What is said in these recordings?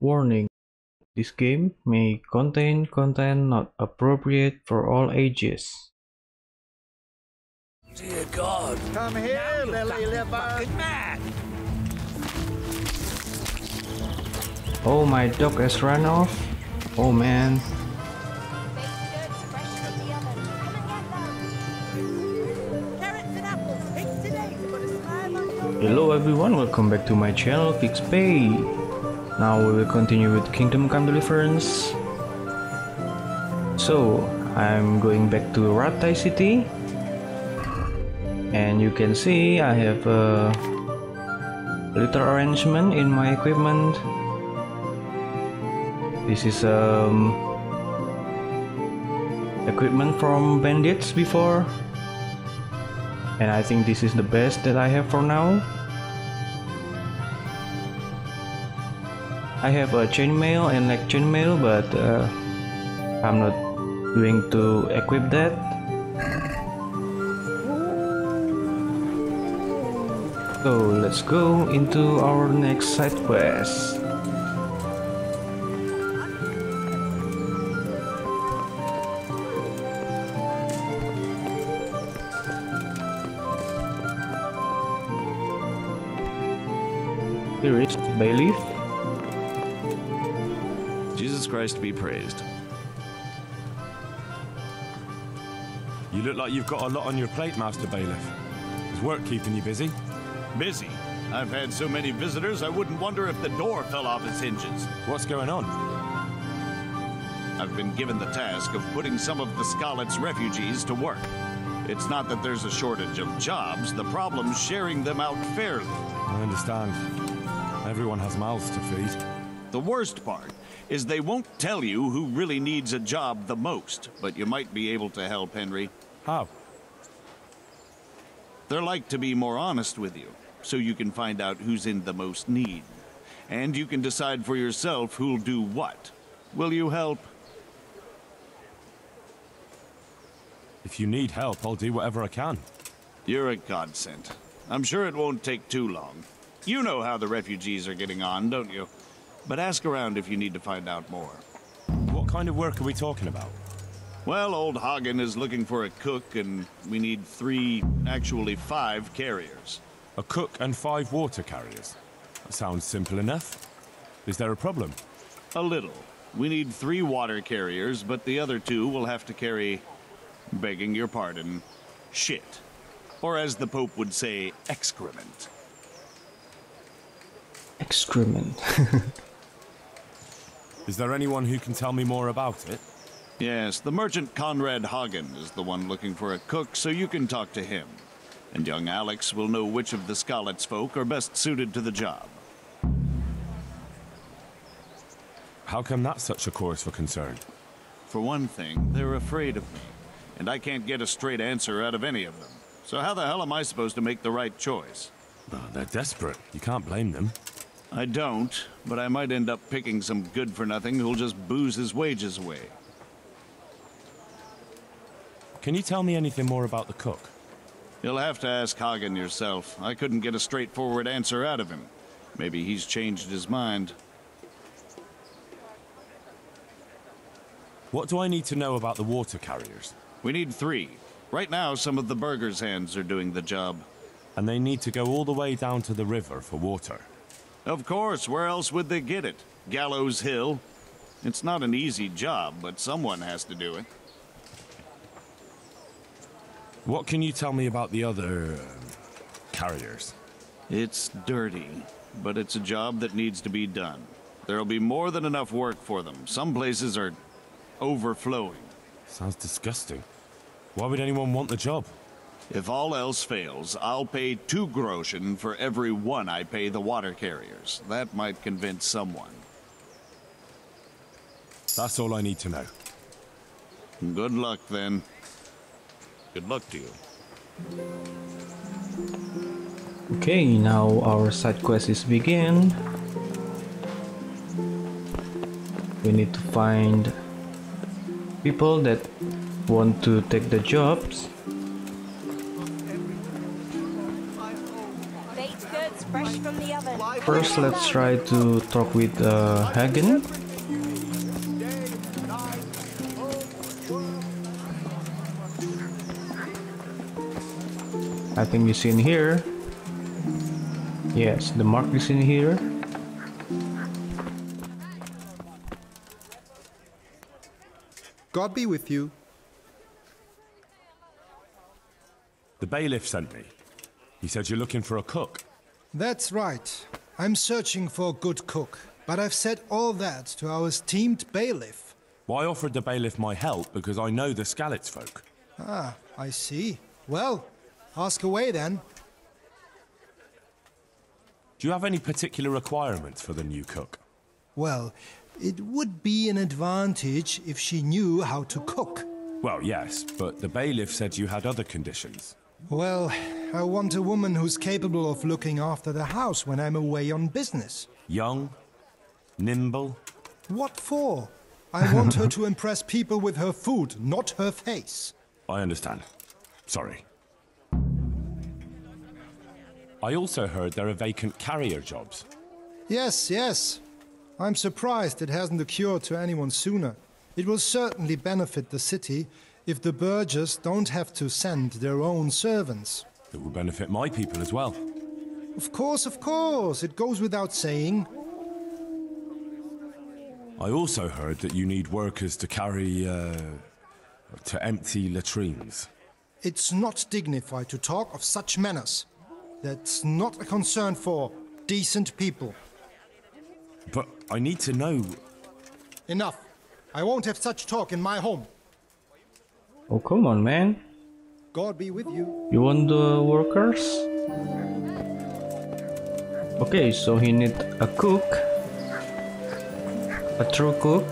Warning: this game may contain content not appropriate for all ages. Dear God. Come here, lily liver. Mad. Oh, my dog has run off. Oh man. Hello everyone, welcome back to my channel Fix Pay. Now we will continue with Kingdom of Deliverance. So I'm going back to Ratai City, and you can see I have a little arrangement in my equipment. This is equipment from bandits before, and I think this is the best that I have for now. I have a chainmail and leg chainmail, but I'm not going to equip that. So let's go into our next side quest. Here is Bailiff. Jesus Christ be praised. You look like you've got a lot on your plate, Master Bailiff. Is work keeping you busy? Busy? I've had so many visitors I wouldn't wonder if the door fell off its hinges. What's going on? I've been given the task of putting some of the Scarlet's refugees to work. It's not that there's a shortage of jobs, the problem's sharing them out fairly. I understand. Everyone has mouths to feed. The worst part is they won't tell you who really needs a job the most, but you might be able to help, Henry. How? They're like to be more honest with you, so you can find out who's in the most need. And you can decide for yourself who'll do what. Will you help? If you need help, I'll do whatever I can. You're a godsend. I'm sure it won't take too long. You know how the refugees are getting on, don't you? But ask around if you need to find out more. What kind of work are we talking about? Well, old Hagen is looking for a cook, and we need 5 carriers. A cook and 5 water carriers. That sounds simple enough. Is there a problem? A little. We need 3 water carriers, but the other 2 will have to carry, begging your pardon, shit. Or as the Pope would say, excrement. Excrement. Is there anyone who can tell me more about it? Yes, the merchant Conrad Hagen is the one looking for a cook, so you can talk to him. And young Alex will know which of the Scarlet's folk are best suited to the job. How come that's such a cause for concern? For one thing, they're afraid of me, and I can't get a straight answer out of any of them. So how the hell am I supposed to make the right choice? Oh, they're desperate. You can't blame them. I don't, but I might end up picking some good-for-nothing who'll just booze his wages away. Can you tell me anything more about the cook? You'll have to ask Hagen yourself. I couldn't get a straightforward answer out of him. Maybe he's changed his mind. What do I need to know about the water carriers? We need 3. Right now, some of the burgers' hands are doing the job. And they need to go all the way down to the river for water. Of course, where else would they get it? Gallows Hill? It's not an easy job, but someone has to do it. What can you tell me about the other carriers? It's dirty, but it's a job that needs to be done. There'll be more than enough work for them. Some places are overflowing. Sounds disgusting. Why would anyone want the job? If all else fails, I'll pay 2 groschen for every 1 I pay the water carriers. That might convince someone. That's all I need to know. Good luck, then. Good luck to you. Okay, now our side quest is begin. We need to find people that want to take the jobs. Baked goods fresh from the oven. first let's try to talk with Hagen. I think it's in here. Yes, the mark is in here. God be with you. The bailiff sent me. He said you're looking for a cook. That's right. I'm searching for a good cook, but I've said all that to our esteemed bailiff. Well, I offered the bailiff my help because I know the Skalitz folk. Ah, I see. Well, ask away then. Do you have any particular requirements for the new cook? Well, it would be an advantage if she knew how to cook. Well, yes, but the bailiff said you had other conditions. Well, I want a woman who's capable of looking after the house when I'm away on business. Young, nimble. What for? I want her to impress people with her food, not her face. I understand. Sorry. I also heard there are vacant carrier jobs. Yes, yes. I'm surprised it hasn't occurred to anyone sooner. It will certainly benefit the city if the burghers don't have to send their own servants. It will benefit my people as well. Of course, it goes without saying. I also heard that you need workers to carry, to empty latrines. It's not dignified to talk of such manners. That's not a concern for decent people. But I need to know... Enough. I won't have such talk in my home. Oh, come on, man. God be with you. You want the workers? Okay, so he need a cook. A true cook.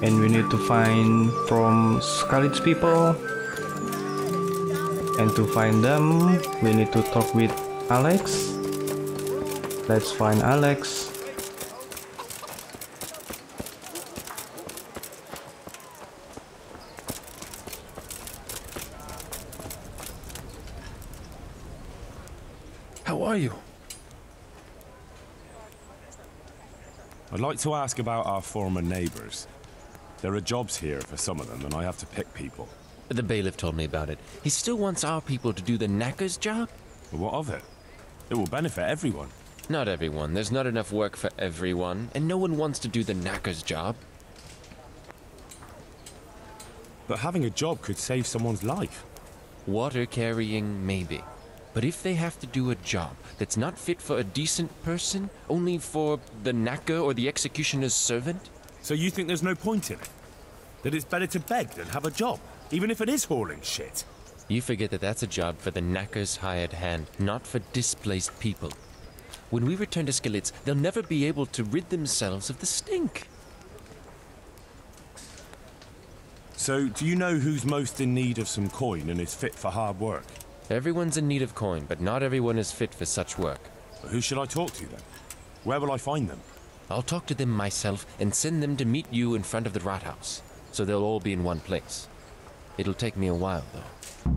And we need to find from Skalitz people. And to find them, we need to talk with Alex. Let's find Alex. How are you? I'd like to ask about our former neighbors. There are jobs here for some of them, and I have to pick people. The bailiff told me about it. He still wants our people to do the knacker's job? But what of it? It will benefit everyone. Not everyone. There's not enough work for everyone, and no one wants to do the knacker's job. But having a job could save someone's life. Water carrying, maybe. But if they have to do a job that's not fit for a decent person, only for the knacker or the executioner's servant? So you think there's no point in it? That it's better to beg than have a job, even if it is hauling shit? You forget that that's a job for the knacker's hired hand, not for displaced people. When we return to Skalitz, they'll never be able to rid themselves of the stink. So, do you know who's most in need of some coin and is fit for hard work? Everyone's in need of coin, but not everyone is fit for such work. But who should I talk to then? Where will I find them? I'll talk to them myself and send them to meet you in front of the Rathaus, so they'll all be in one place. It'll take me a while, though.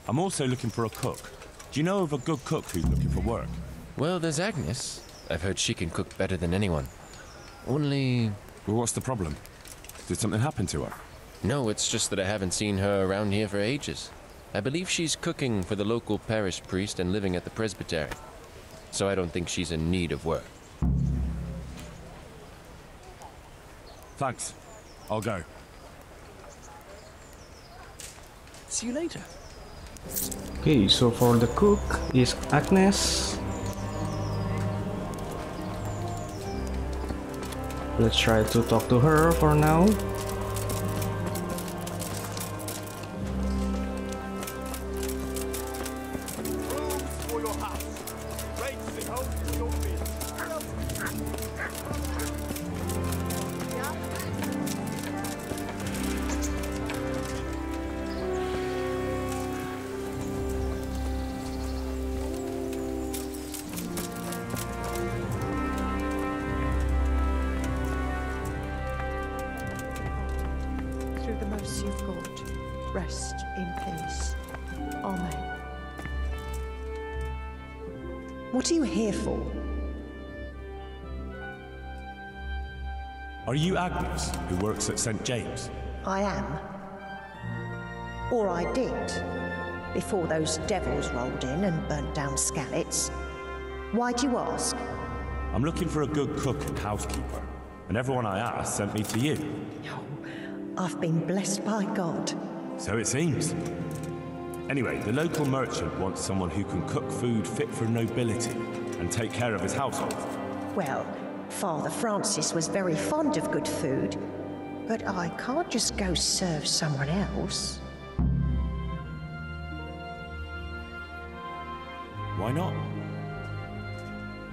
I'm also looking for a cook. Do you know of a good cook who's looking for work? Well, there's Agnes. I've heard she can cook better than anyone. Only... Well, what's the problem? Did something happen to her? No, it's just that I haven't seen her around here for ages. I believe she's cooking for the local parish priest and living at the presbytery. So I don't think she's in need of work. Thanks. I'll go. See you later. Okay, so for the cook is Agnes. Let's try to talk to her for now. Through the mercy of God, rest in peace. What are you here for? Are you Agnes, who works at St. James? I am. Or I did, before those devils rolled in and burnt down Skalitz. Why'd you ask? I'm looking for a good cook and housekeeper, and everyone I asked sent me to you. Oh, I've been blessed by God. So it seems. Anyway, the local merchant wants someone who can cook food fit for nobility and take care of his household. Well, Father Francis was very fond of good food, but I can't just go serve someone else. Why not?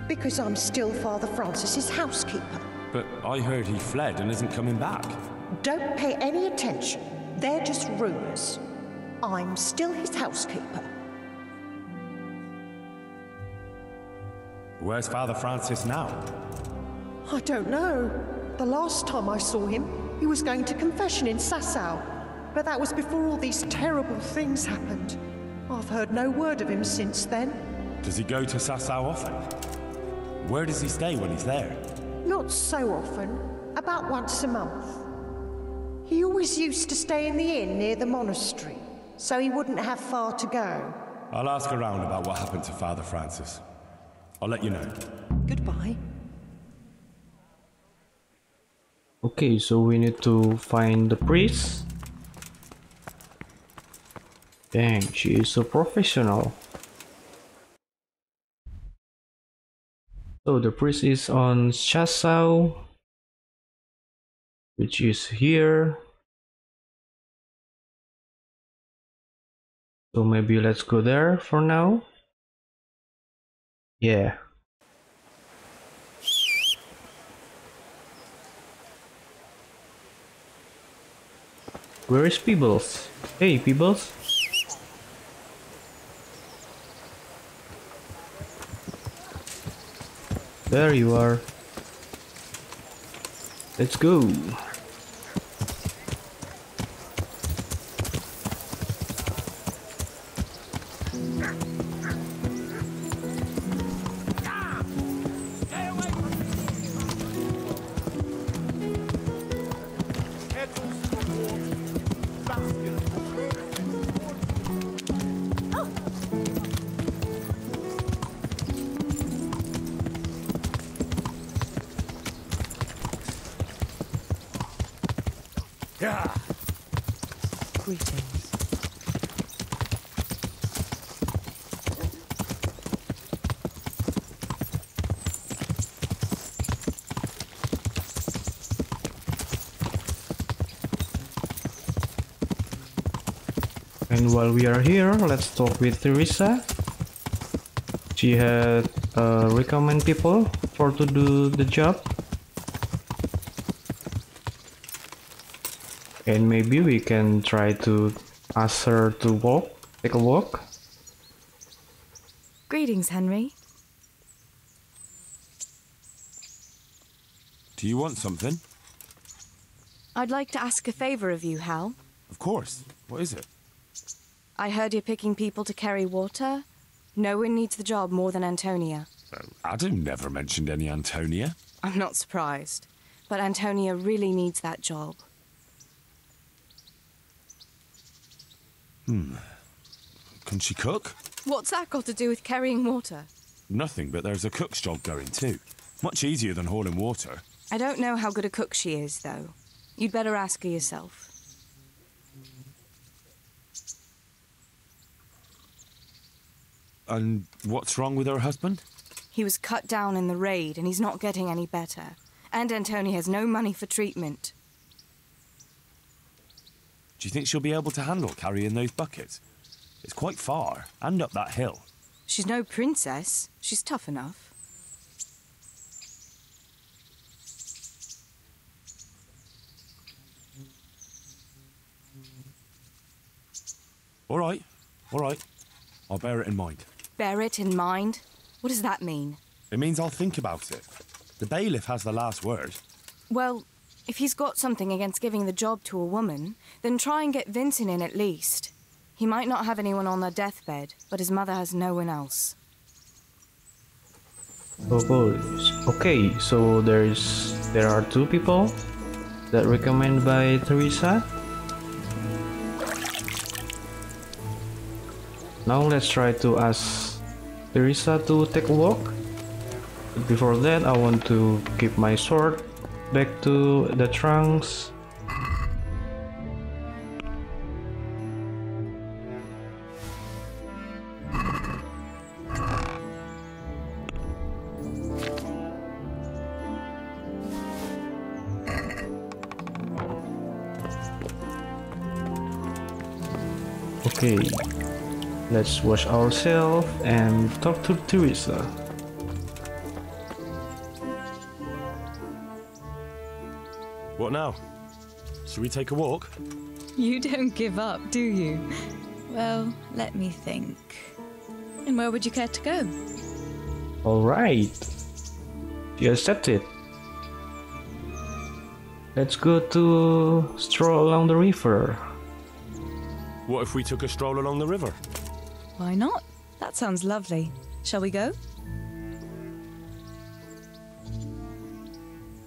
Because I'm still Father Francis's housekeeper. But I heard he fled and isn't coming back. Don't pay any attention. They're just rumors. I'm still his housekeeper. Where's Father Francis now? I don't know. The last time I saw him, he was going to confession in Sasau. But that was before all these terrible things happened. I've heard no word of him since then. Does he go to Sasau often? Where does he stay when he's there? Not so often. About once a month. He always used to stay in the inn near the monastery, so he wouldn't have far to go. I'll ask around about what happened to Father Francis. I'll let you know. Goodbye. Okay, so we need to find the priest. Dang, she is so professional. So the priest is on Sasau, which is here. So maybe let's go there for now. Yeah. Where is Peebles? Hey, Peebles. There you are. Let's go. Greetings. And while we are here, let's talk with Teresa. She had recommend people for to do the job. And maybe we can try to ask her to take a walk. Greetings, Henry. Do you want something? I'd like to ask a favor of you, Hal. Of course. What is it? I heard you're picking people to carry water. No one needs the job more than Antonia. Adam never mentioned any Antonia. I'm not surprised. But Antonia really needs that job. Can she cook? What's that got to do with carrying water? Nothing, but there's a cook's job going too. Much easier than hauling water. I don't know how good a cook she is, though. You'd better ask her yourself. And what's wrong with her husband? He was cut down in the raid, and he's not getting any better. And Antonia has no money for treatment. Do you think she'll be able to handle carrying those buckets? It's quite far, and up that hill. She's no princess. She's tough enough. All right. I'll bear it in mind. Bear it in mind? What does that mean? It means I'll think about it. The bailiff has the last word. Well, if he's got something against giving the job to a woman, then try and get Vincent in at least. He might not have anyone on their deathbed, but his mother has no one else. Okay, so there are two people that recommended by Teresa. Now let's try to ask Teresa to take a walk. But before that, I want to keep my sword back to the trunks. Okay, let's wash ourselves and talk to Teresa. What now? Should we take a walk? You don't give up, do you? Well, let me think. And where would you care to go? Alright, she accepted. Let's go to stroll along the river. What if we took a stroll along the river? Why not? That sounds lovely. Shall we go?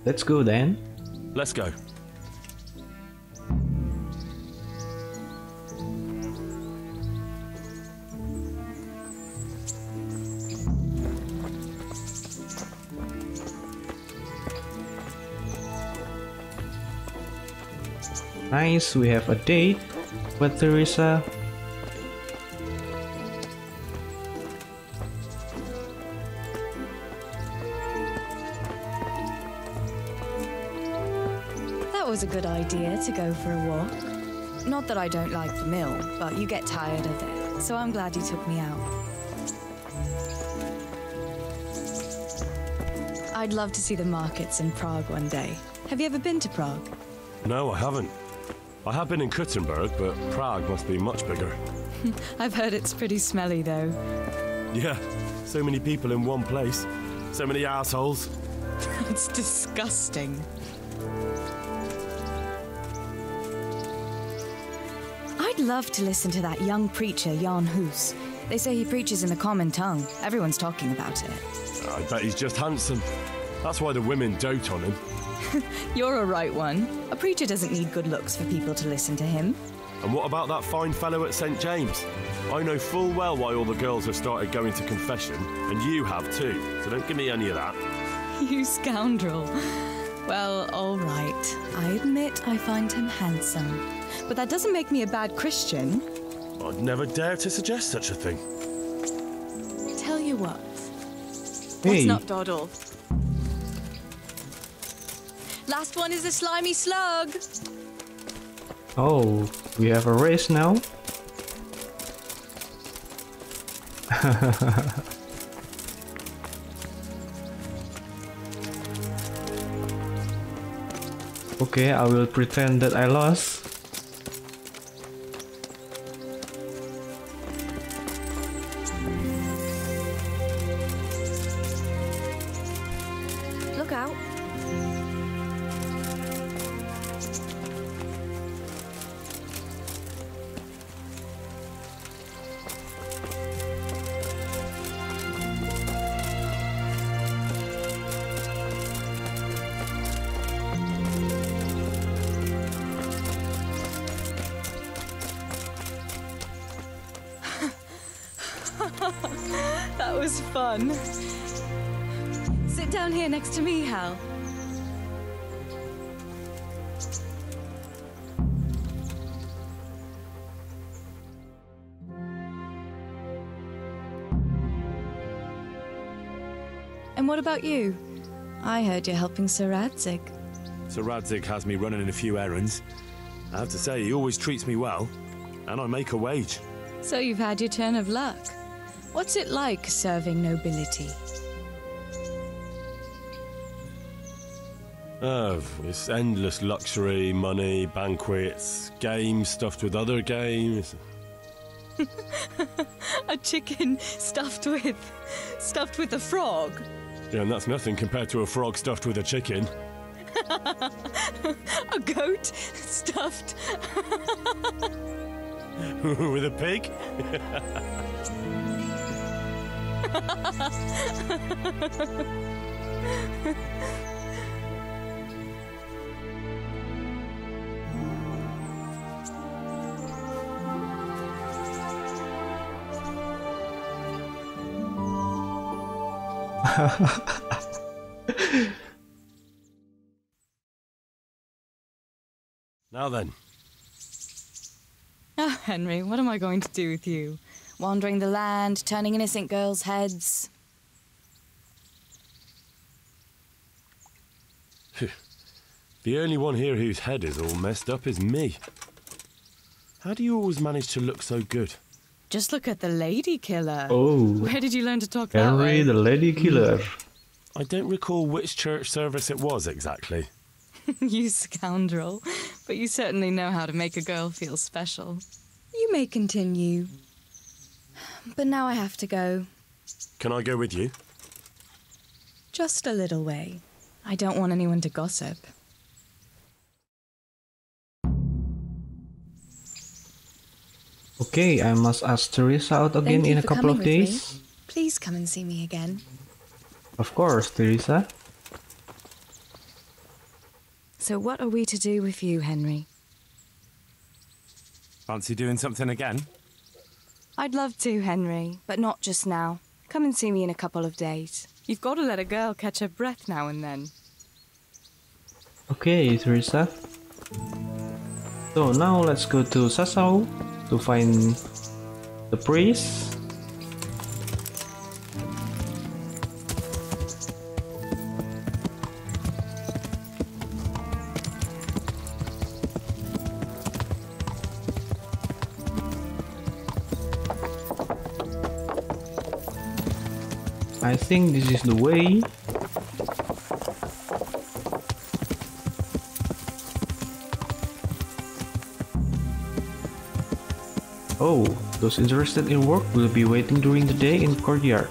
Let's go then. Let's go. Nice, we have a date with Teresa. That was a good idea to go for a walk. Not that I don't like the mill, but you get tired of it, so I'm glad you took me out. I'd love to see the markets in Prague one day. Have you ever been to Prague? No, I haven't. I have been in Kuttenberg, but Prague must be much bigger. I've heard it's pretty smelly, though. Yeah, so many people in one place. So many assholes. It's disgusting. I'd love to listen to that young preacher, Jan Hus. They say he preaches in the common tongue. Everyone's talking about it. I bet he's just handsome. That's why the women dote on him. You're a right one. A preacher doesn't need good looks for people to listen to him. And what about that fine fellow at St. James? I know full well why all the girls have started going to confession, and you have too, so don't give me any of that. You scoundrel. Well, all right. I admit I find him handsome. But that doesn't make me a bad Christian. I'd never dare to suggest such a thing. Tell you what. Hey. Let's not dawdle. Last one is a slimy slug. Oh, we have a race now? Okay, I will pretend that I lost. Look out. That was fun. Sit down here next to me, Hal. And what about you? I heard you're helping Sir Radzig. Sir Radzig has me running a few errands. I have to say, he always treats me well, and I make a wage. So you've had your turn of luck. What's it like serving nobility? Oh, it's endless luxury, money, banquets, games stuffed with other games. A chicken stuffed with a frog. Yeah, and that's nothing compared to a frog stuffed with a chicken. A goat stuffed with a pig? Now then. Ah, Henry, what am I going to do with you? Wandering the land, turning innocent girls' heads. The only one here whose head is all messed up is me. How do you always manage to look so good? Just look at the lady killer. Oh. Where did you learn to talk that way? Henry the lady killer. I don't recall which church service it was exactly. You scoundrel. But you certainly know how to make a girl feel special. You may continue. But now I have to go. Can I go with you? Just a little way. I don't want anyone to gossip. Okay, I must ask Teresa out again in a couple of days. Please come and see me again. Of course, Teresa. So what are we to do with you, Henry? Fancy doing something again? I'd love to, Henry, but not just now. Come and see me in a couple of days. You've got to let a girl catch her breath now and then. Okay, Teresa. So now let's go to Sasau to find the priest. I think this is the way. Oh, those interested in work will be waiting during the day in courtyard.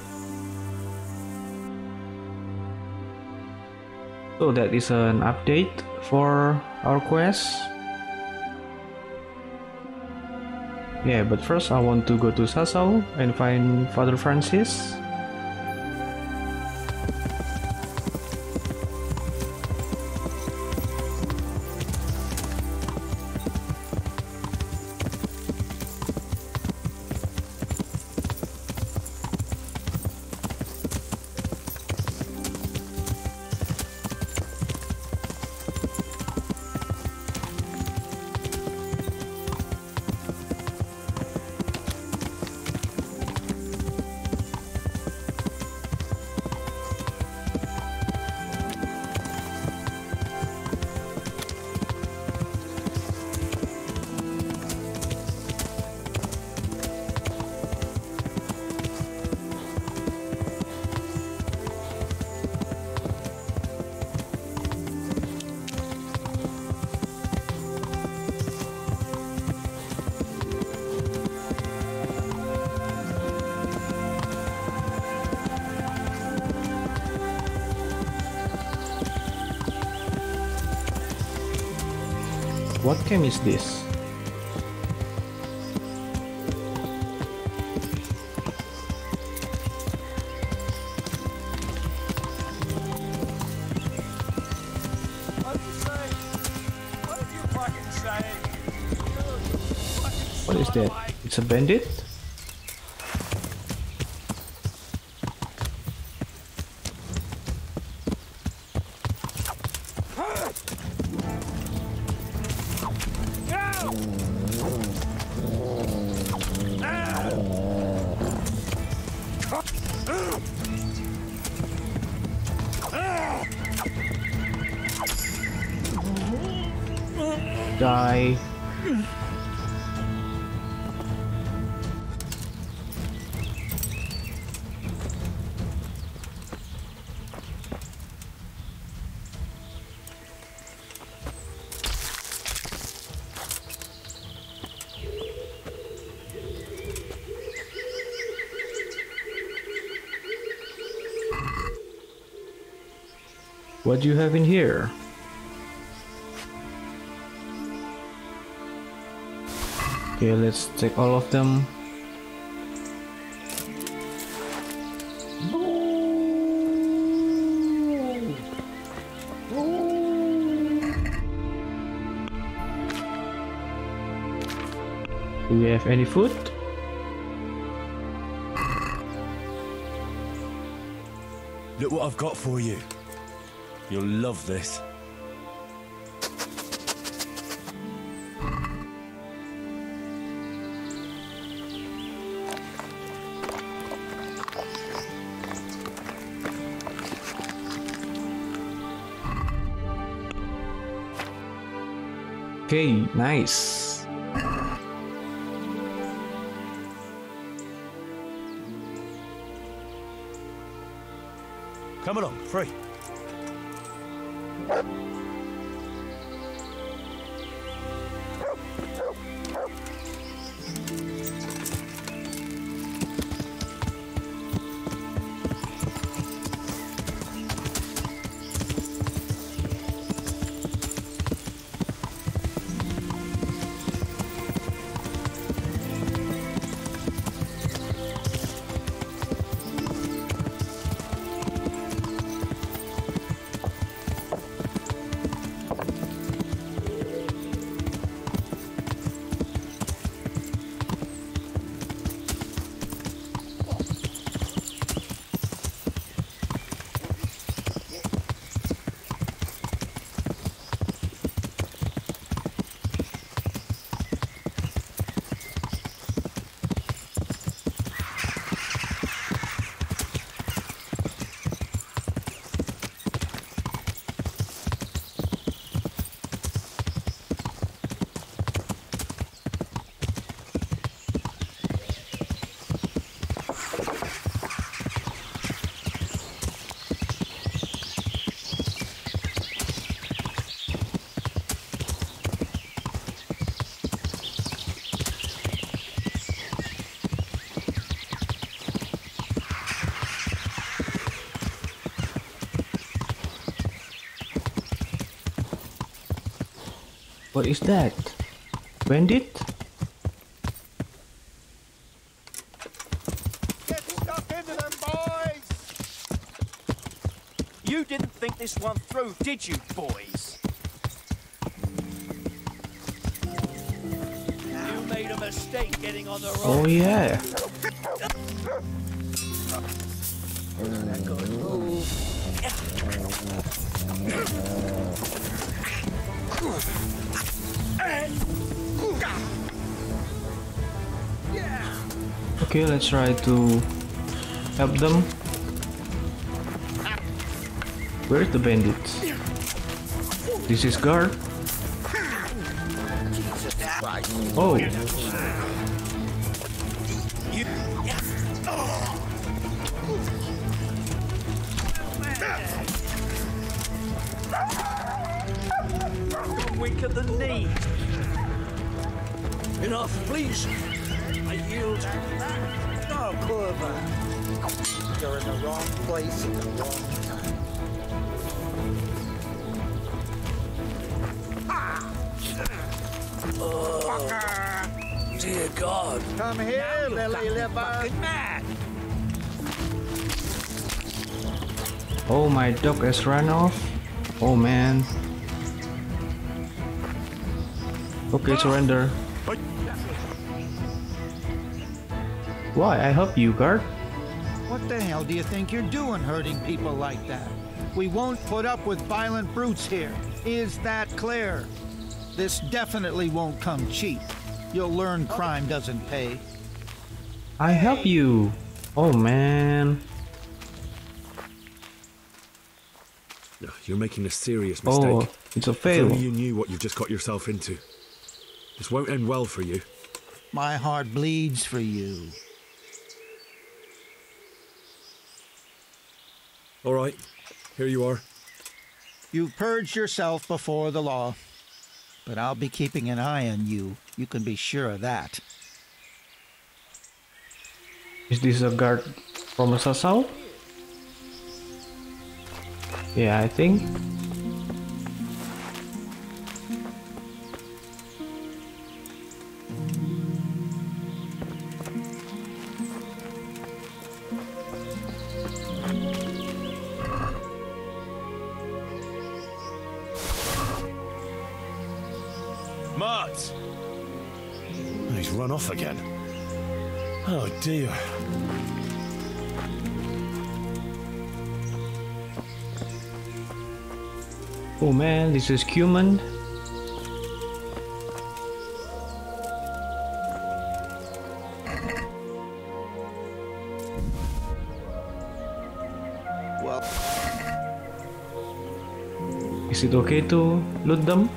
So that is an update for our quest. Yeah, but first I want to go to Sasau and find Father Francis. What game is this? What is that? It's a bandit? Die. What do you have in here? Okay, let's take all of them. Do we have any food? Look what I've got for you. You'll love this. Okay, nice. Come along, free. What is that? Bandit? Get stuck into them, boys! You didn't think this one through, did you, boys? You made a mistake getting on the road. Oh yeah. Okay, let's try to help them. Where's the bandits? This is guard. Oh. Weak at the knee. Enough, please. I yield. No, Corva. You're in the wrong place at the wrong time. Oh, dear God. Come here, Lily Liver. Mad. Oh, my dog has run off. Oh man. Okay, surrender. Why? I help you, guard. What the hell do you think you're doing hurting people like that? We won't put up with violent brutes here. Is that clear? This definitely won't come cheap. You'll learn crime doesn't pay. I help you. Oh man. You're making a serious mistake. Oh, it's a If fail. only you knew what you've just got yourself into. This won't end well for you. My heart bleeds for you. All right, here you are. You purged yourself before the law, but I'll be keeping an eye on you. You can be sure of that. Is this a guard from Sasau? Yeah, I think. Mart! These He's run off again. Oh dear. Oh man, this is cumin. Well, Is it okay to loot them?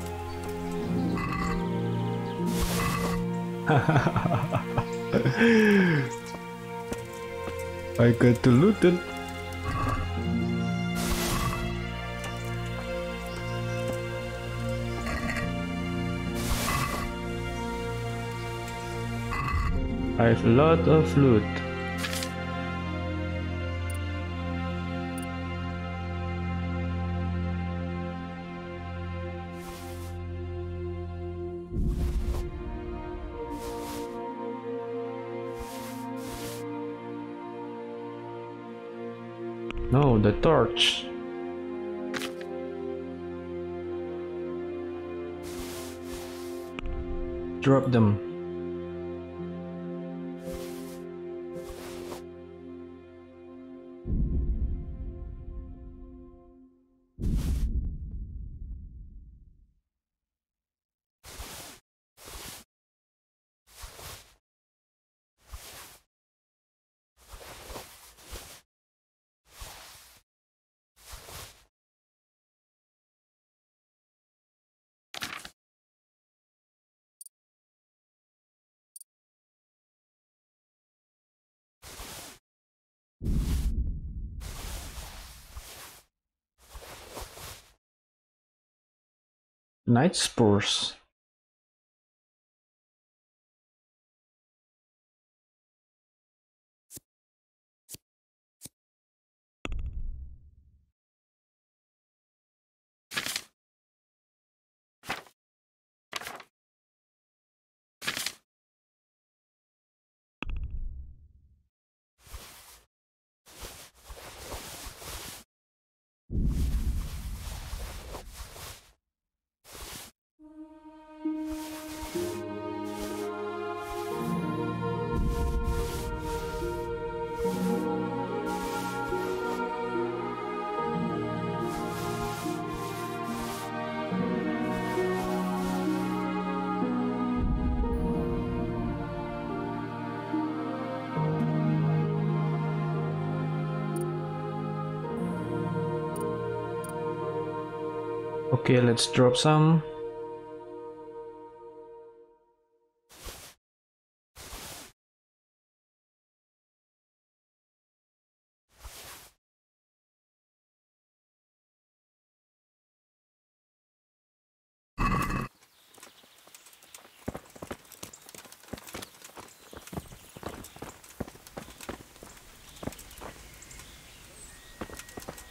I got to loot it. I have a lot of loot. No, the torch. Drop them. Night spores. Okay, let's drop some.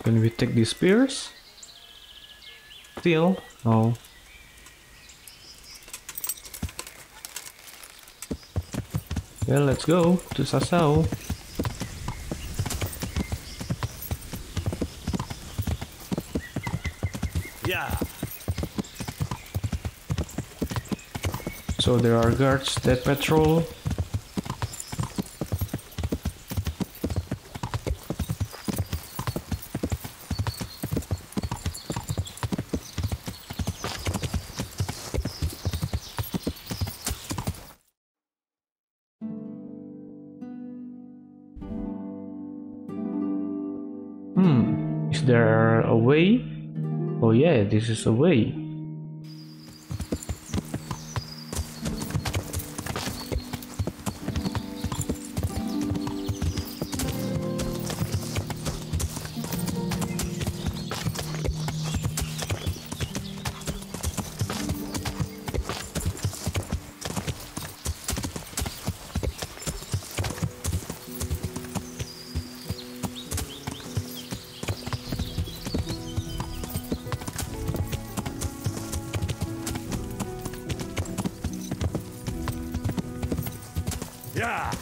Can we take these spears? Still? No. Yeah, let's go to Sasau. Yeah. So there are guards that patrol. Is there a way? Oh yeah, this is a way. Yeah.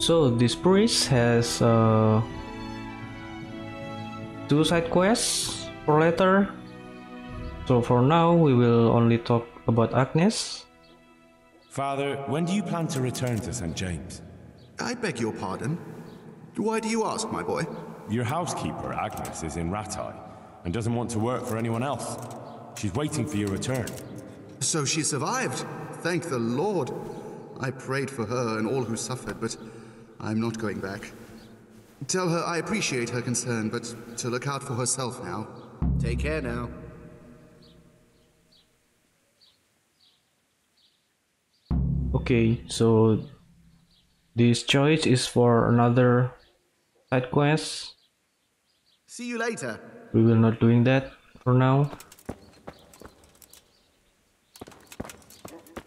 So this priest has 2 side quests for later. So for now we will only talk about Agnes. Father, when do you plan to return to St. James? I beg your pardon. Why do you ask, my boy? Your housekeeper, Agnes, is in Rattay and doesn't want to work for anyone else. She's waiting for your return. So she survived. Thank the Lord. I prayed for her and all who suffered, but I'm not going back. Tell her I appreciate her concern, but to look out for herself now. Take care now. Okay, so this choice is for another side quest. See you later. We will not doing that for now.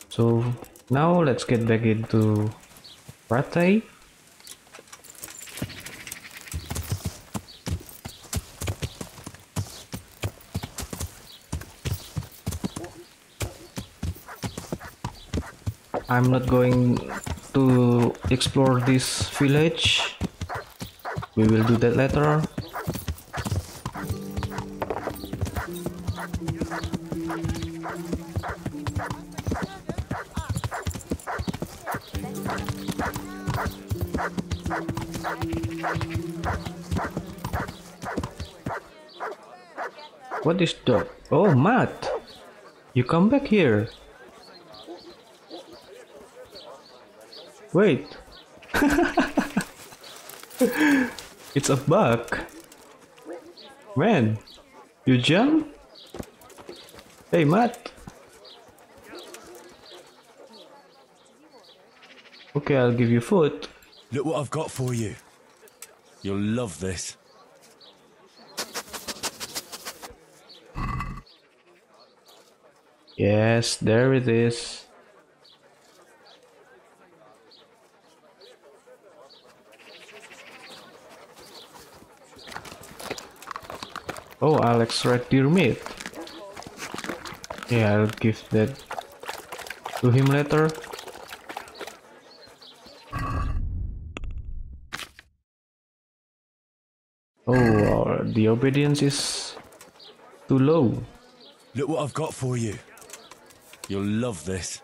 So now let's get back into Rattay. I'm not going to explore this village. We will do that later. What is that? Oh, Matt! You come back here. Wait. It's a bug. Man, you jump? Hey, Matt. Okay, I'll give you food. Look what I've got for you. You'll love this. Yes, there it is. Oh, I'll extract deer meat. Yeah, I'll give that to him later. Oh, the obedience is too low. Look what I've got for you. You'll love this.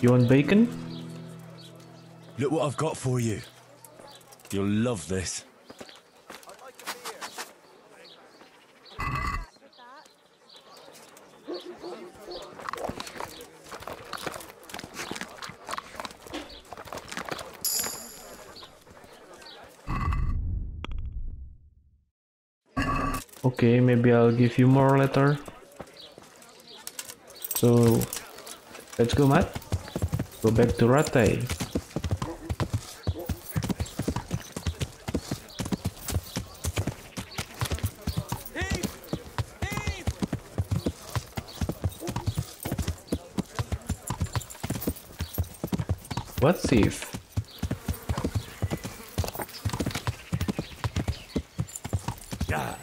You want bacon? Look what I've got for you. You'll love this. Okay, maybe I'll give you more later. So, let's go, Matt. Go back to Rattay. What thief? Yeah.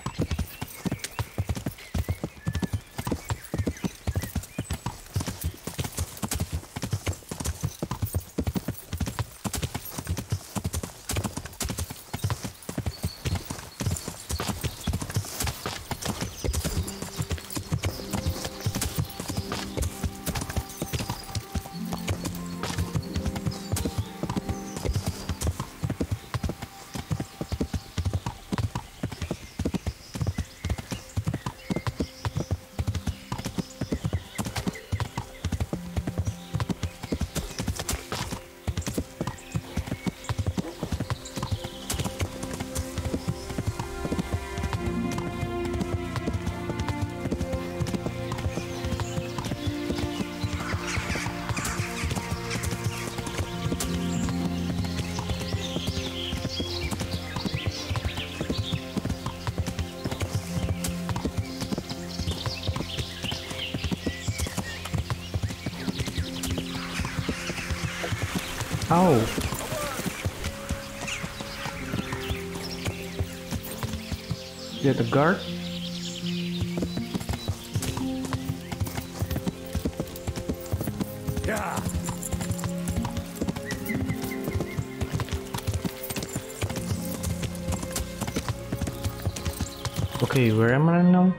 Ow. Get a guard. Yeah. Okay, where am I now?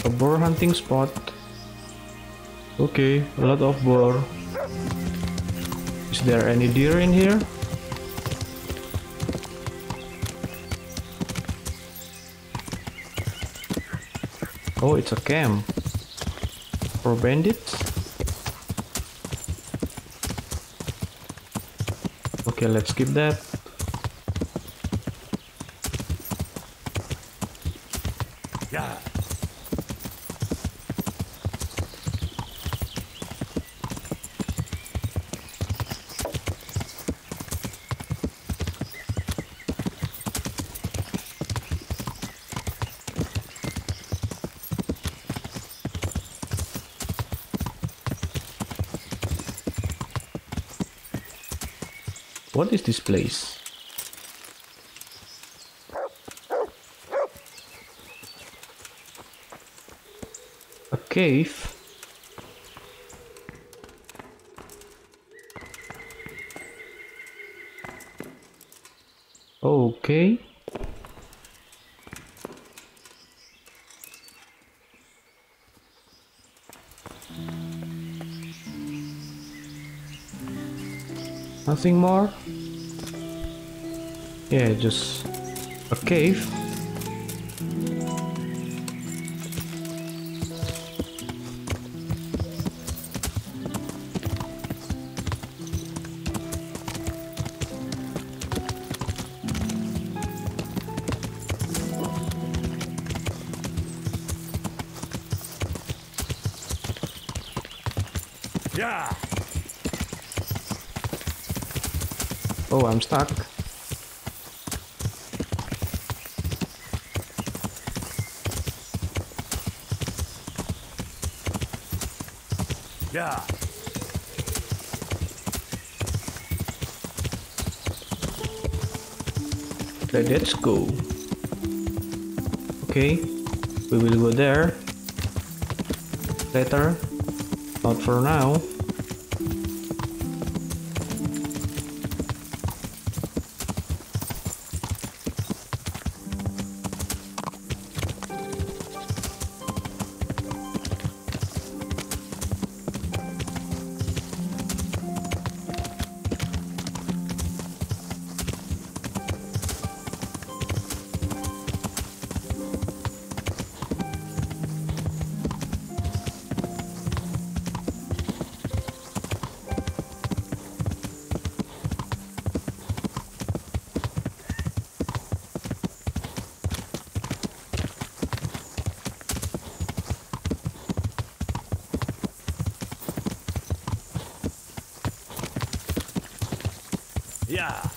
A boar hunting spot. Okay, a lot of boar. Is there any deer in here? Oh, it's a camp for bandits. Okay, let's skip that. Yeah. What is this place? A cave? Okay. Nothing more? Yeah, just a cave. Yeah. Oh, I'm stuck. Yeah. Let's go. Okay, we will go there later, not for now. Yeah.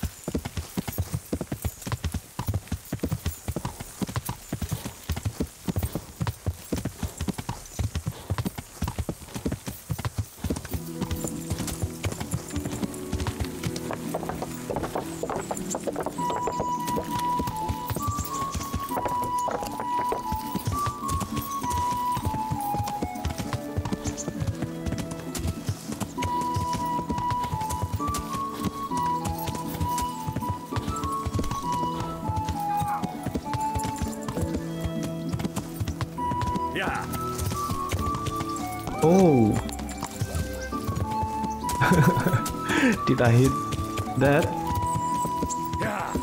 Yeah. Oh. Did I hit that? Yeah.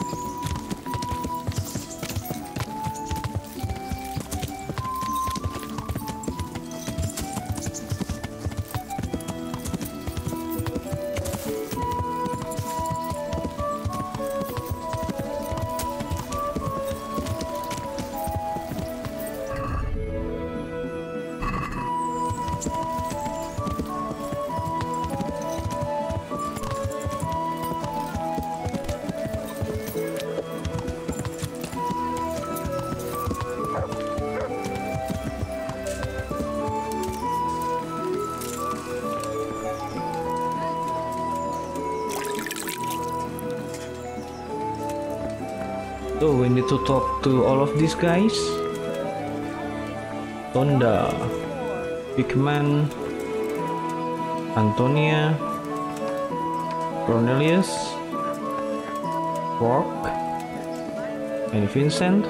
So we need to talk to all of these guys. Tonda, Bigman, Antonia, Cornelius, Rock, and Vincent.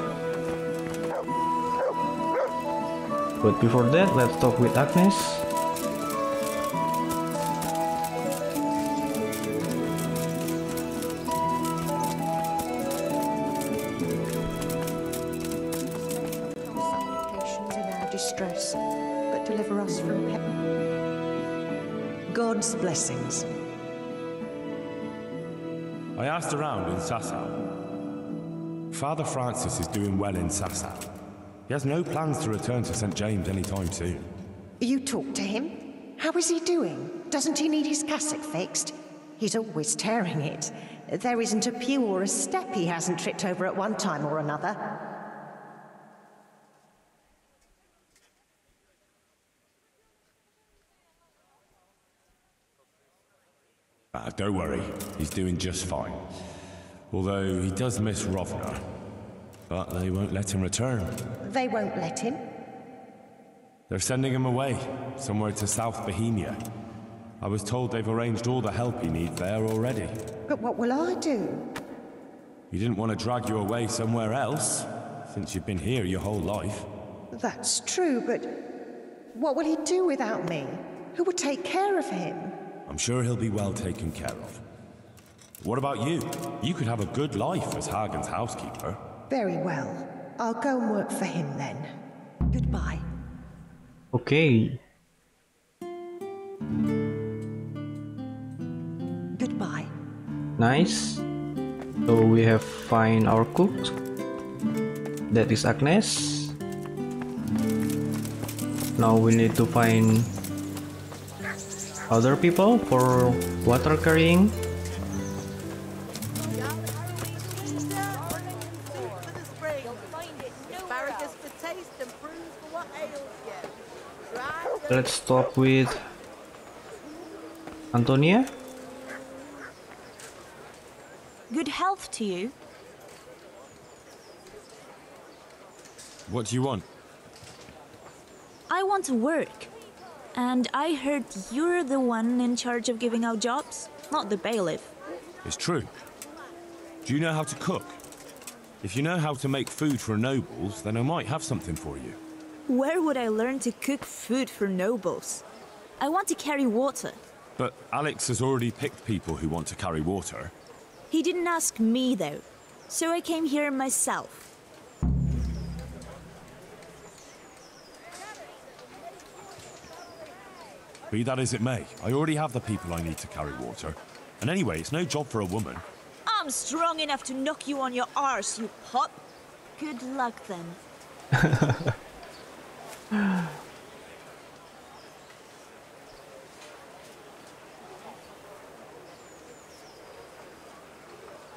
But before that, let's talk with Agnes. Supplications in our distress, but deliver us from heaven. God's blessings. I asked around in Sasau. Father Francis is doing well in Sasau. He has no plans to return to St. James anytime soon. You talked to him? How is he doing? Doesn't he need his cassock fixed? He's always tearing it. There isn't a pew or a step he hasn't tripped over at one time or another. Don't worry, he's doing just fine. Although he does miss Rovna. But they won't let him return. They won't let him? They're sending him away, somewhere to South Bohemia. I was told they've arranged all the help he needs there already. But what will I do? You didn't want to drag you away somewhere else, since you've been here your whole life. That's true, but what will he do without me? Who will take care of him? I'm sure he'll be well taken care of. What about you? You could have a good life as Hagen's housekeeper. Very well. I'll go and work for him then. Goodbye. Okay. Goodbye. Nice. So we have find our cook. That is Agnes. Now we need to find other people for water carrying. Let's stop with Antonia. Good health to you. What do you want? I want to work. And I heard you're the one in charge of giving out jobs, not the bailiff. It's true. Do you know how to cook? If you know how to make food for nobles, then I might have something for you. Where would I learn to cook food for nobles? I want to carry water. But Alex has already picked people who want to carry water. He didn't ask me, though, so I came here myself. Be that as it may, I already have the people I need to carry water. And anyway, it's no job for a woman. I'm strong enough to knock you on your arse, you pup. Good luck, then.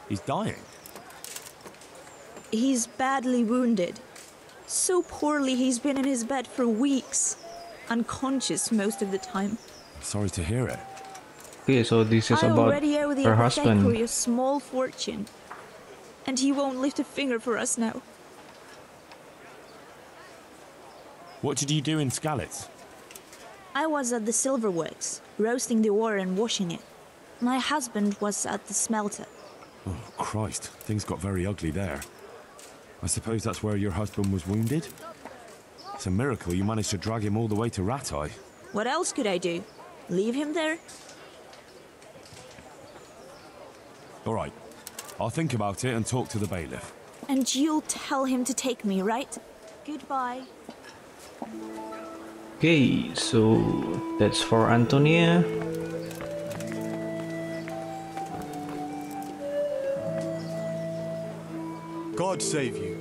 He's dying. He's badly wounded. So poorly he's been in his bed for weeks. Unconscious most of the time. Sorry to hear it. Okay, so this is I about already owe the her husband. apothecary a small fortune. And he won't lift a finger for us now. What did you do in Skalitz? I was at the silver works, roasting the ore and washing it. My husband was at the smelter. Oh, Christ. Things got very ugly there. I suppose that's where your husband was wounded? It's a miracle you managed to drag him all the way to Ratai. What else could I do? Leave him there? All right. I'll think about it and talk to the bailiff. And you'll tell him to take me, right? Goodbye. Okay, so that's for Antonia. God save you.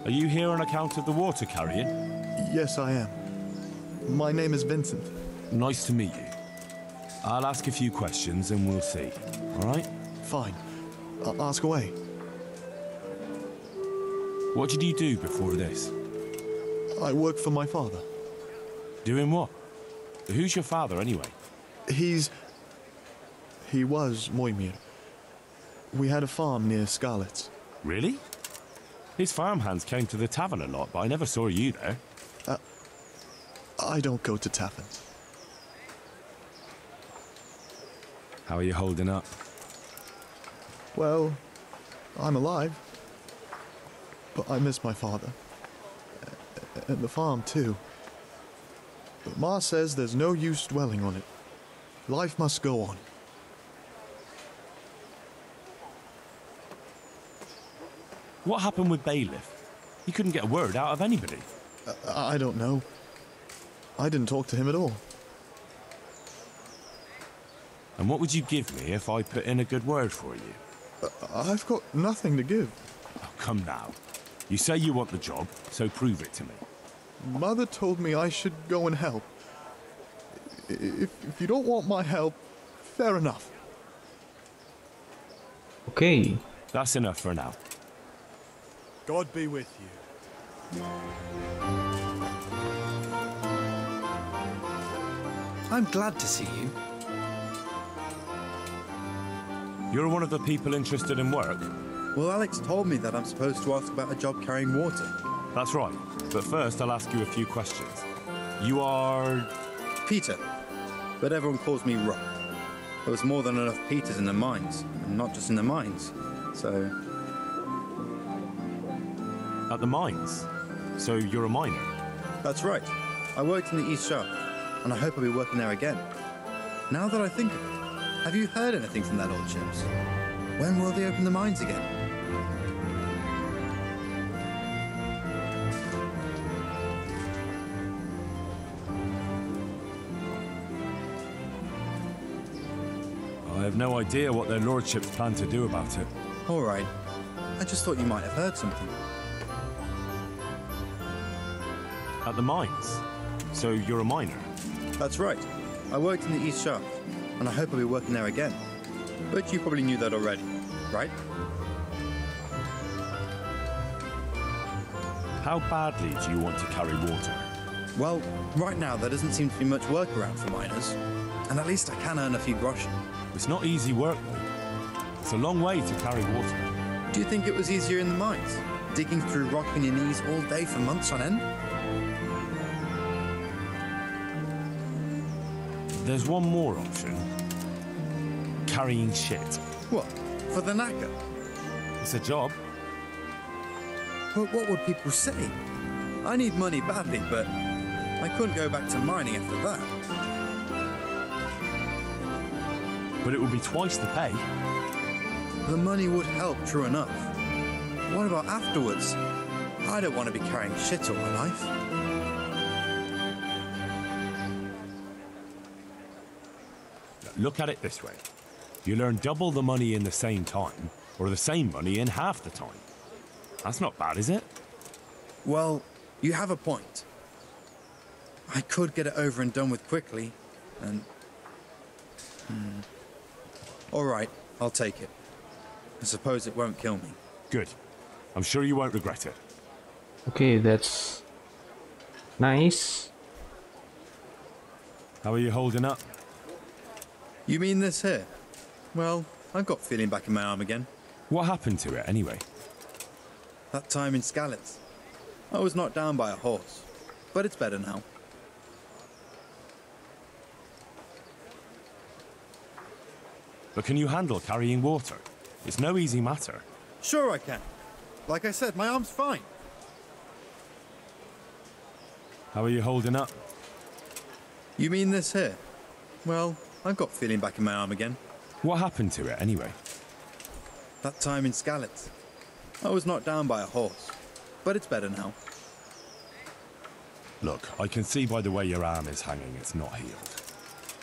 Are you here on account of the water carrying? Yes, I am. My name is Vincent. Nice to meet you. I'll ask a few questions and we'll see. All right? Fine. Ask away. What did you do before this? I work for my father. Doing what? Who's your father, anyway? He was Moimir. We had a farm near Scarlet's. Really? His farmhands came to the tavern a lot, but I never saw you there. I don't go to taverns. How are you holding up? Well, I'm alive. But I miss my father. And the farm, too. But Ma says there's no use dwelling on it. Life must go on. What happened with Bailiff? He couldn't get a word out of anybody. I don't know. I didn't talk to him at all. And what would you give me if I put in a good word for you? I've got nothing to give. Oh, come now. You say you want the job, so prove it to me. Mother told me I should go and help. If you don't want my help, fair enough. Okay. That's enough for now. God be with you. I'm glad to see you. You're one of the people interested in work? Well, Alex told me that I'm supposed to ask about a job carrying water. That's right. But first, I'll ask you a few questions. You are... Peter. But everyone calls me Rock. There was more than enough Peters in the mines, and not just in the mines. So... At the mines? So you're a miner? That's right. I worked in the East Shaft, and I hope I'll be working there again. Now that I think of it, have you heard anything from that old ships? When will they open the mines again? I have no idea what their lordships plan to do about it. All right. I just thought you might have heard something. At the mines? So you're a miner? That's right. I worked in the East Shaft, and I hope I'll be working there again. But you probably knew that already, right? How badly do you want to carry water? Well, right now there doesn't seem to be much work around for miners, and at least I can earn a few groschen. It's not easy work, though. It's a long way to carry water. Do you think it was easier in the mines? Digging through rock on your knees all day for months on end? There's one more option. Carrying shit. What? For the knacker? It's a job. But what would people say? I need money badly, but I couldn't go back to mining after that. But it would be twice the pay. The money would help, true enough. What about afterwards? I don't want to be carrying shit all my life. Look at it this way. You'll earn double the money in the same time, or the same money in half the time. That's not bad, is it? Well, you have a point. I could get it over and done with quickly, and... All right, I'll take it. I suppose it won't kill me. Good. I'm sure you won't regret it. Okay, that's nice. How are you holding up? You mean this here? Well, I've got feeling back in my arm again. What happened to it, anyway? That time in Skalitz. I was knocked down by a horse, but it's better now. But can you handle carrying water? It's no easy matter. Sure I can. Like I said, my arm's fine. How are you holding up? You mean this here? Well, I've got feeling back in my arm again. What happened to it, anyway? That time in Skalitz. I was knocked down by a horse, but it's better now. Look, I can see by the way your arm is hanging it's not healed.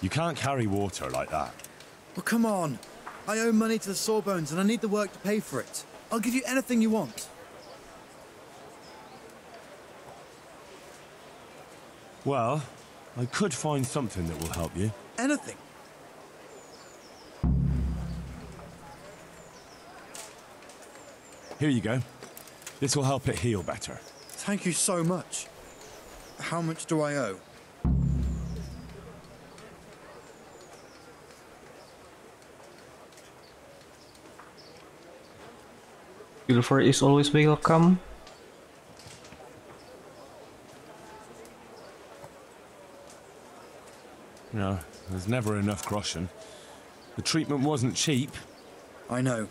You can't carry water like that. Well, come on. I owe money to the Sawbones and I need the work to pay for it. I'll give you anything you want. Well, I could find something that will help you. Anything? Here you go. This will help it heal better. Thank you so much. How much do I owe? Silver is always welcome. No, there's never enough groschen. The treatment wasn't cheap. I know.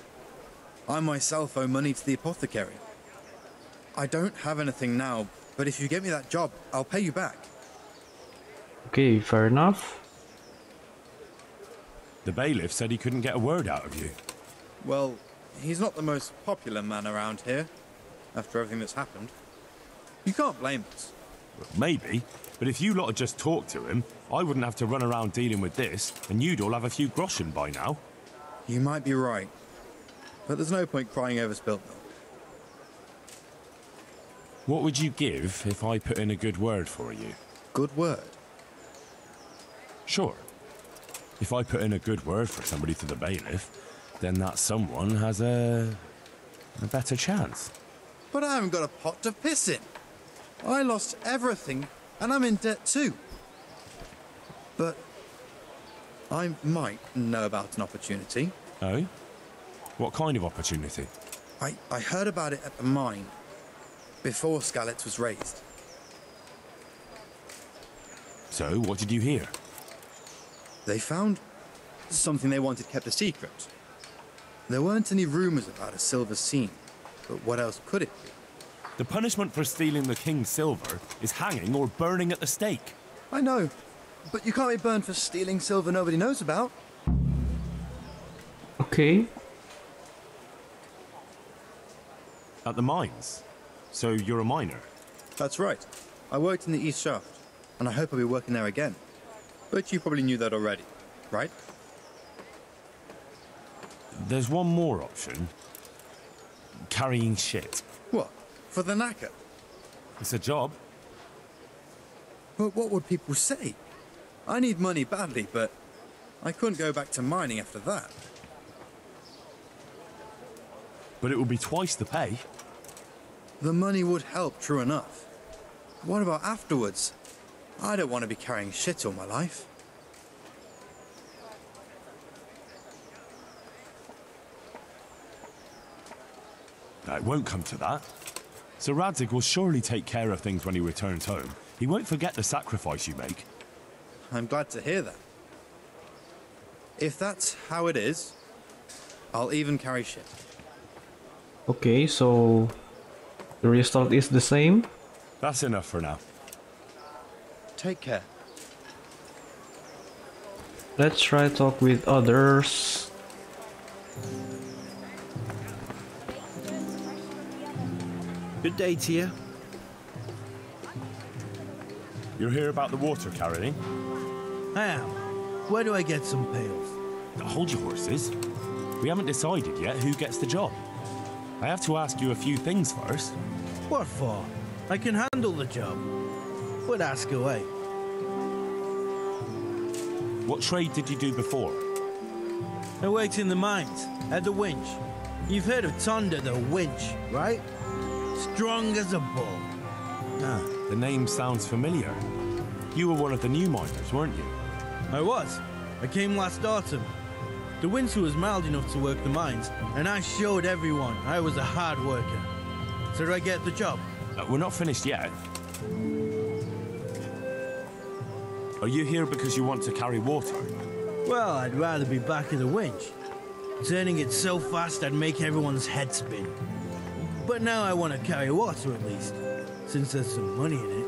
I myself owe money to the apothecary. I don't have anything now, but if you get me that job, I'll pay you back. Okay, fair enough. The bailiff said he couldn't get a word out of you. Well, he's not the most popular man around here, after everything that's happened. You can't blame us. Maybe, but if you lot had just talked to him, I wouldn't have to run around dealing with this, and you'd all have a few groschen by now. You might be right, but there's no point crying over spilt milk. What would you give if I put in a good word for you? Good word? Sure. If I put in a good word for somebody to the bailiff, then that someone has a better chance. But I haven't got a pot to piss in. I lost everything, and I'm in debt too. But I might know about an opportunity. Oh? What kind of opportunity? I heard about it at the mine, before Skalitz was raised. So, what did you hear? They found something they wanted kept a secret. There weren't any rumors about a silver scene, but what else could it be? The punishment for stealing the king's silver is hanging or burning at the stake. I know, but you can't be burned for stealing silver nobody knows about. Okay. At the mines? So you're a miner? That's right. I worked in the East Shaft, and I hope I'll be working there again. But you probably knew that already, right? There's one more option. Carrying shit. What? For the knacker? It's a job. But what would people say? I need money badly, but I couldn't go back to mining after that. But it would be twice the pay. The money would help, true enough. What about afterwards? I don't want to be carrying shit all my life. It won't come to that. Sir Radzig will surely take care of things when he returns home. He won't forget the sacrifice you make. I'm glad to hear that. If that's how it is, I'll even carry shit. Okay, so the result is the same. That's enough for now. Take care. Let's try talk with others. Good day to you. You're here about the water carrying? I am. Where do I get some pails? Hold your horses. We haven't decided yet who gets the job. I have to ask you a few things first. What for? I can handle the job. But ask away. What trade did you do before? I worked in the mines, at the winch. You've heard of Tonda the winch, right? Strong as a bull. Ah, the name sounds familiar. You were one of the new miners, weren't you? I was. I came last autumn. The winter was mild enough to work the mines, and I showed everyone I was a hard worker. So did I get the job? We're not finished yet. Are you here because you want to carry water? Well, I'd rather be back at the winch. Turning it so fast I'd make everyone's head spin. But now I want to carry water at least, since there's some money in it.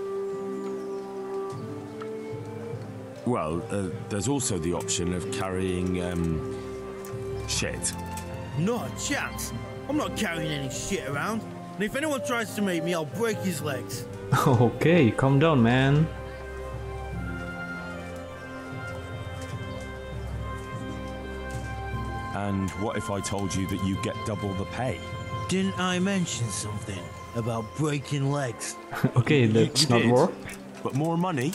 Well, there's also the option of carrying, shit. Not a chance. I'm not carrying any shit around. And if anyone tries to make me, I'll break his legs. Okay, calm down, man. And what if I told you that you get double the pay? Didn't I mention something about breaking legs? Okay, that's not work. But more money?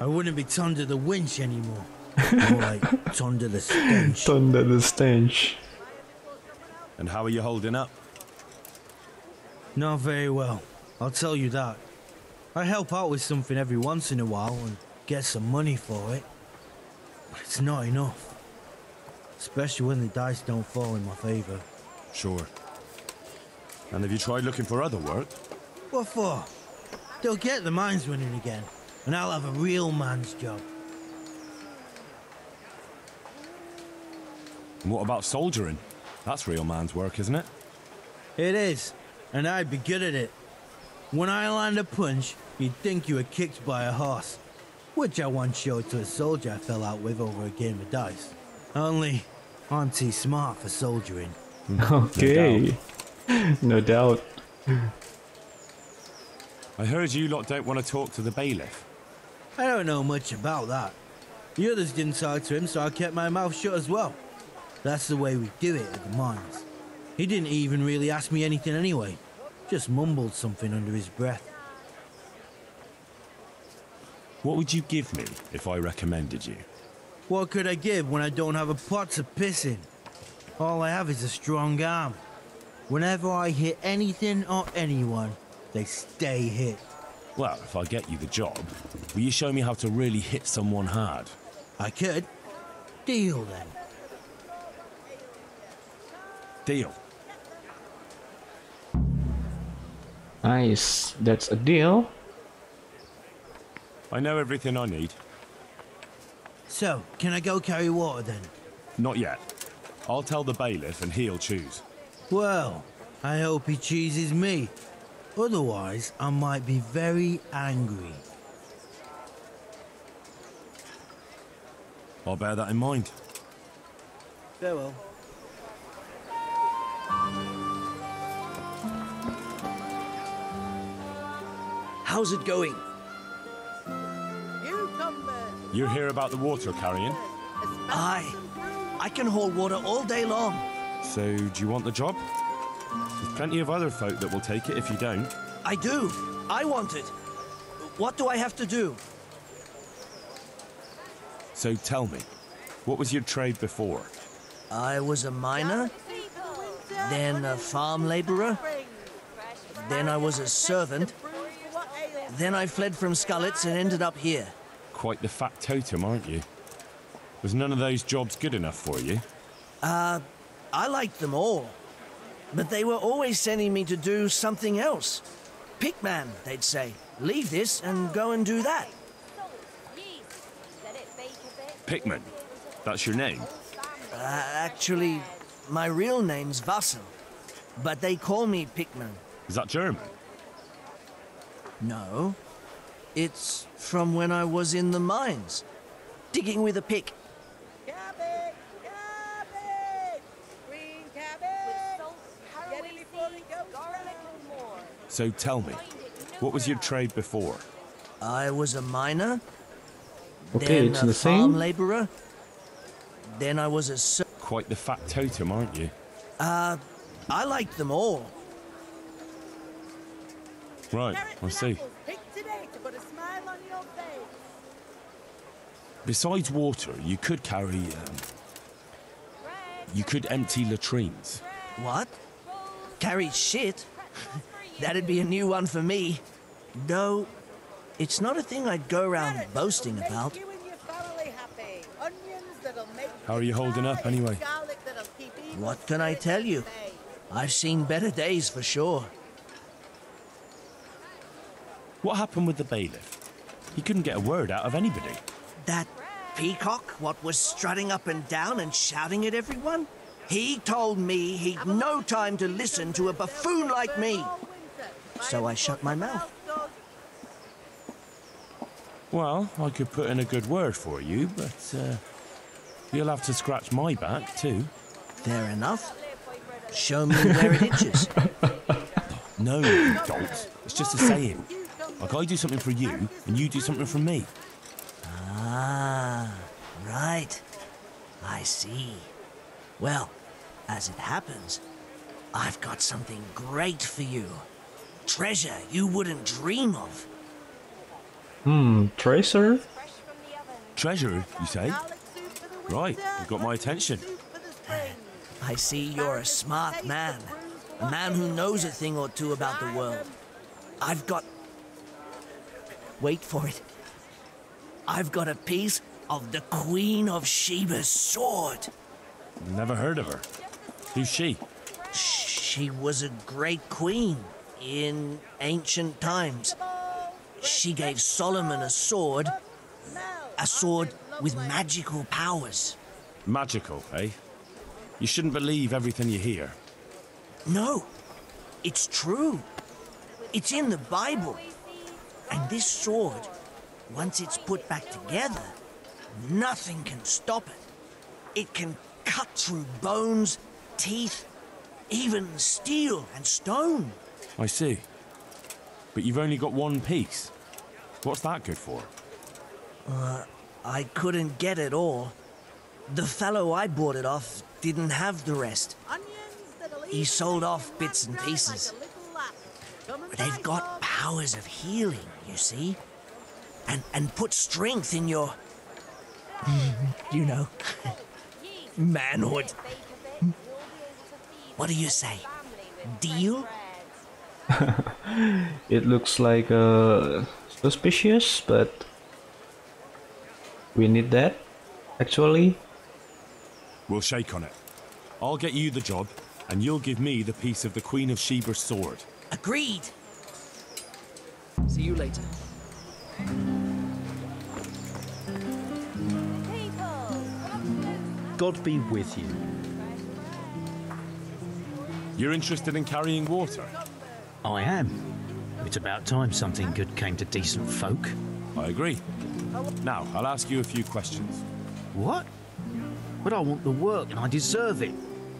I wouldn't be Tonda the winch anymore. More like Tonda the stench. Tonda the stench. And how are you holding up? Not very well, I'll tell you that. I help out with something every once in a while and get some money for it. But it's not enough. Especially when the dice don't fall in my favor. Sure. And have you tried looking for other work? What for? They'll get the mines running again, and I'll have a real man's job. And what about soldiering? That's real man's work, isn't it? It is, and I'd be good at it. When I land a punch, you'd think you were kicked by a horse, which I once showed to a soldier I fell out with over a game of dice. Only, I'm too smart for soldiering. Okay. No doubt. I heard you lot don't want to talk to the bailiff. I don't know much about that. The others didn't talk to him, so I kept my mouth shut as well. That's the way we do it at the mines. He didn't even really ask me anything anyway. Just mumbled something under his breath. What would you give me if I recommended you? What could I give when I don't have a pot to piss in? All I have is a strong arm. Whenever I hit anything or anyone, they stay hit. Well, if I get you the job, will you show me how to really hit someone hard? I could. Deal then. Deal. Nice. That's a deal. I know everything I need. So, can I go carry water then? Not yet. I'll tell the bailiff and he'll choose. Well, I hope he chooses me. Otherwise, I might be very angry. I'll bear that in mind. Farewell. How's it going? You hear about the water carrying? Aye. I can hold water all day long. So, do you want the job? There's plenty of other folk that will take it if you don't. I do. I want it. What do I have to do? So tell me, what was your trade before? I was a miner, then a farm laborer, then I was a servant, then I fled from Scullets and ended up here. Quite the fat totem, aren't you? Was none of those jobs good enough for you? I liked them all. But they were always sending me to do something else. Pickman, they'd say. Leave this and go and do that. Pickman? That's your name? Actually, my real name's Vassal. But they call me Pickman. Is that German? No. It's from when I was in the mines. Digging with a pick. So tell me, what was your trade before? I was a miner. Okay, then it's a the farm same. laborer. Then I was a Quite the fat totem, aren't you? I liked them all. Right, I see. Besides water, you could carry, you could empty latrines. What? Carry shit? That'd be a new one for me. No, it's not a thing I'd go around boasting about. How are you holding up, anyway? What can I tell you? I've seen better days for sure. What happened with the bailiff? He couldn't get a word out of anybody. That peacock, what was strutting up and down and shouting at everyone? He told me he'd no time to listen to a buffoon like me. So I shut my mouth. Well, I could put in a good word for you, but you'll have to scratch my back, too. Fair enough. Show me where it itches. No, you dolt. It's just a saying. Like I do something for you, and you do something for me. Ah, right. I see. Well, as it happens, I've got something great for you. Treasure you wouldn't dream of. Tracer? Treasure, you say? Right, you've got my attention. I see you're a smart man. A man who knows a thing or two about the world. I've got... Wait for it. I've got a piece of the Queen of Sheba's sword. Never heard of her. Who's she? Shh. She was a great queen in ancient times. She gave Solomon a sword with magical powers. Magical, eh? You shouldn't believe everything you hear. No, it's true. It's in the Bible. And this sword, once it's put back together, nothing can stop it. It can cut through bones, teeth, even steel and stone. I see. But you've only got one piece. What's that good for? I couldn't get it all. The fellow I bought it off didn't have the rest. He sold off bits and pieces. They've got powers of healing, you see? And put strength in your... you know... manhood. What do you say? Deal? It looks like suspicious, but we need that, actually. We'll shake on it. I'll get you the job, and you'll give me the piece of the Queen of Sheba's sword. Agreed. See you later. God be with you. You're interested in carrying water? I am. It's about time something good came to decent folk. I agree. Now, I'll ask you a few questions. What? But I want the work and I deserve it.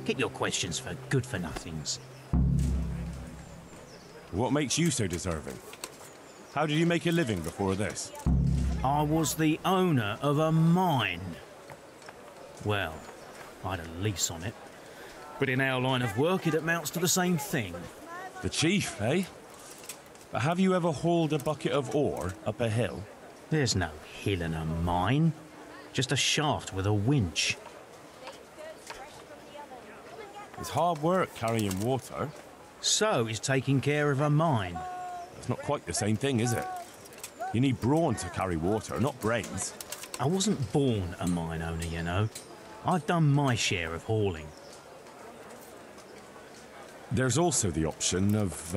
Keep your questions for good-for-nothings. What makes you so deserving? How did you make a living before this? I was the owner of a mine. Well, I had a lease on it. But in our line of work, it amounts to the same thing. The chief, eh? But have you ever hauled a bucket of ore up a hill? There's no hill in a mine. Just a shaft with a winch. It's hard work carrying water. So is taking care of a mine. It's not quite the same thing, is it? You need brawn to carry water, not brains. I wasn't born a mine owner, you know. I've done my share of hauling. There's also the option of,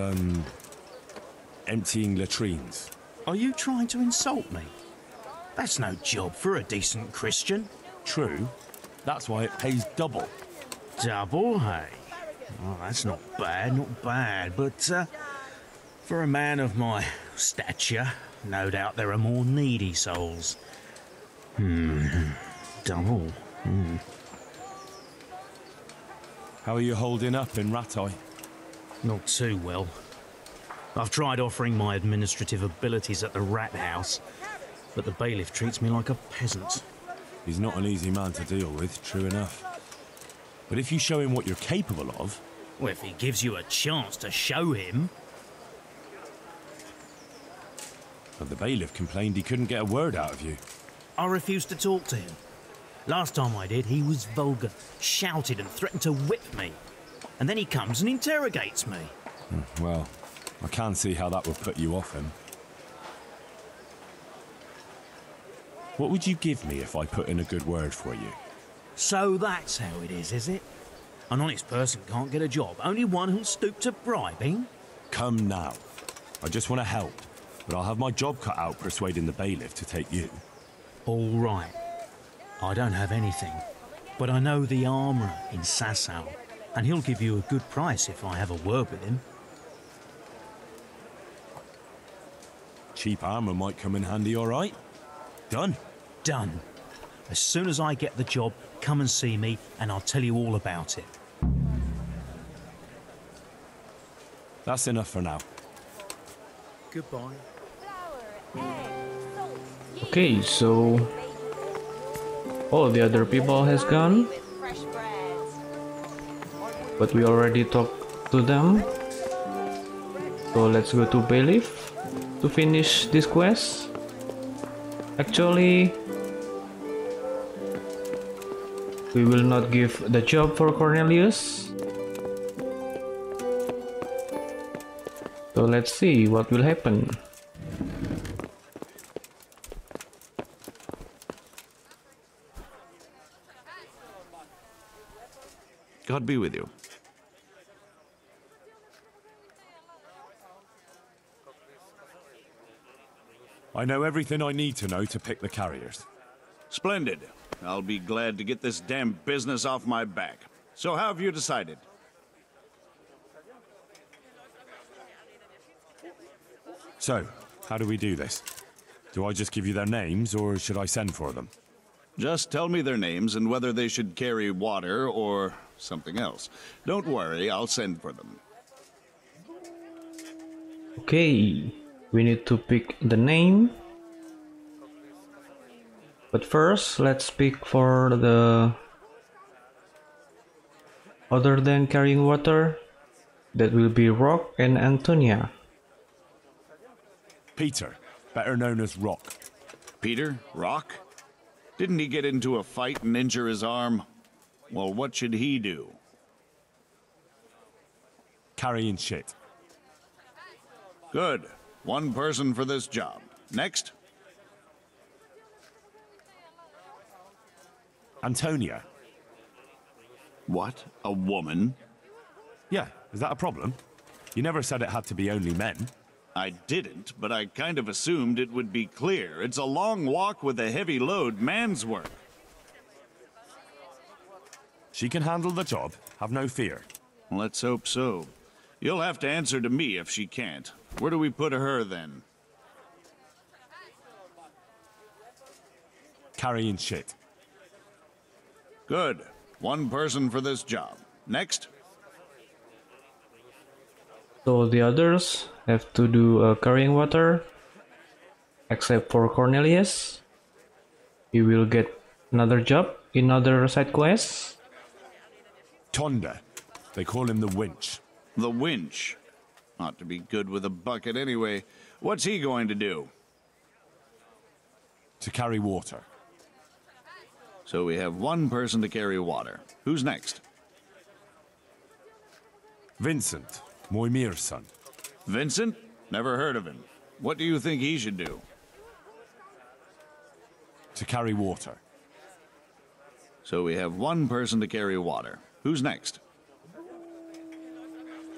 emptying latrines. Are you trying to insult me? That's no job for a decent Christian. True. That's why it pays double. Double, hey? Oh, that's not bad. But, for a man of my stature, no doubt there are more needy souls. Double. How are you holding up in Rattay? Not too well. I've tried offering my administrative abilities at the rat house, but the bailiff treats me like a peasant. He's not an easy man to deal with, true enough. But if you show him what you're capable of... Well, if he gives you a chance to show him... But the bailiff complained he couldn't get a word out of you. I refused to talk to him. Last time I did, he was vulgar, shouted and threatened to whip me. And then he comes and interrogates me. Well, I can see how that would put you off him. What would you give me if I put in a good word for you? So that's how it is it? An honest person can't get a job, only one who'll stoop to bribing? Come now. I just want to help, but I'll have my job cut out persuading the bailiff to take you. All right. I don't have anything, but I know the armourer in Sasau, and he'll give you a good price if I have a word with him. Cheap armour might come in handy, all right? Done? Done. As soon as I get the job, come and see me, and I'll tell you all about it. That's enough for now. Goodbye. Okay, so all the other people has gone, but we already talked to them. So let's go to bailiff to finish this quest. Actually, we will not give the job for Cornelius. So let's see what will happen. God be with you. I know everything I need to know to pick the carriers. Splendid. I'll be glad to get this damn business off my back. So how have you decided? So, how do we do this? Do I just give you their names, or should I send for them? Just tell me their names and whether they should carry water or something else. Don't worry, I'll send for them. Okay, we need to pick the name. But first, let's pick for the... Other than carrying water, that will be Rock and Antonia. Peter, better known as Rock. Peter? Rock? Didn't he get into a fight and injure his arm? Well, what should he do? Carrying shit. Good. One person for this job. Next. Antonia. What? A woman? Yeah, is that a problem? You never said it had to be only men. I didn't, but I kind of assumed it would be clear. It's a long walk with a heavy load, man's work. She can handle the job, have no fear. Let's hope so. You'll have to answer to me if she can't. Where do we put her then? Carrying shit. Good. One person for this job. Next. So the others have to do carrying water, except for Cornelius. He will get another job in other side quests. Tonda. They call him the winch. The winch. Ought to be good with a bucket anyway. What's he going to do? To carry water. So we have one person to carry water. Who's next? Vincent, Moimir's son. Vincent? Never heard of him. What do you think he should do? To carry water. So we have one person to carry water. Who's next?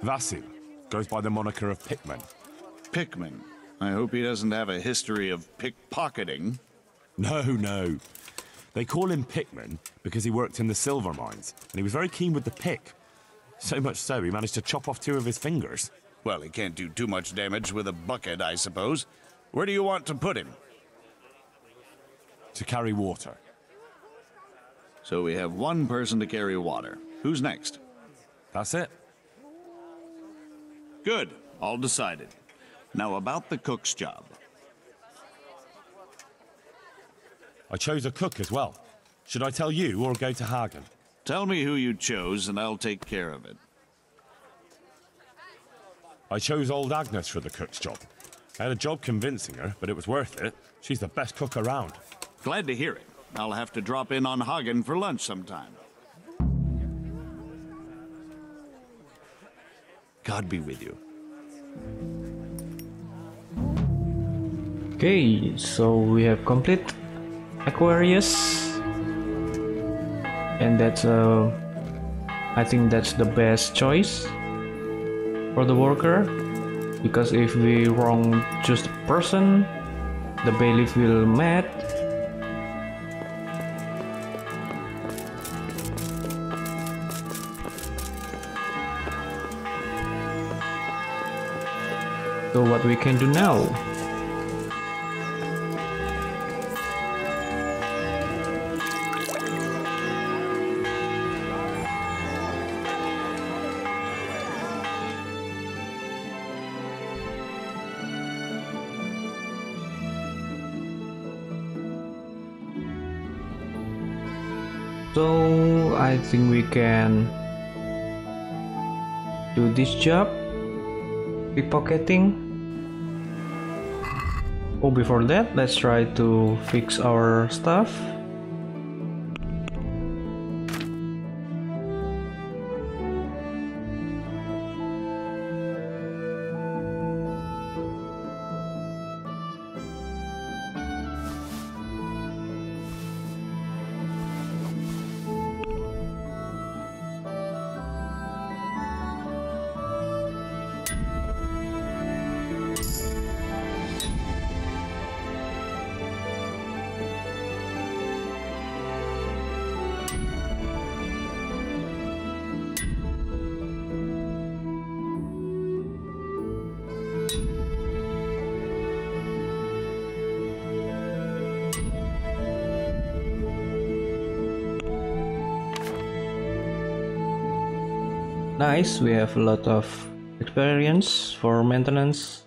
Vasil, goes by the moniker of Pickman. Pickman? I hope he doesn't have a history of pickpocketing. No. They call him Pickman because he worked in the silver mines, and he was very keen with the pick. So much so, he managed to chop off 2 of his fingers. Well, he can't do too much damage with a bucket, I suppose. Where do you want to put him? To carry water. So we have one person to carry water. Who's next? That's it. Good. All decided. Now about the cook's job. I chose a cook as well. Should I tell you or go to Hagen? Tell me who you chose and I'll take care of it. I chose old Agnes for the cook's job. I had a job convincing her, but it was worth it. She's the best cook around. Glad to hear it. I'll have to drop in on Hagen for lunch sometime. God be with you. Okay, so we have complete Aquarius, and that's I think that's the best choice for the worker, because if we wrong just a person, the bailiff will mad. So what we can do now? So I think we can do this job, pickpocketing. Oh, before that, let's try to fix our stuff. Nice, we have a lot of experience for maintenance.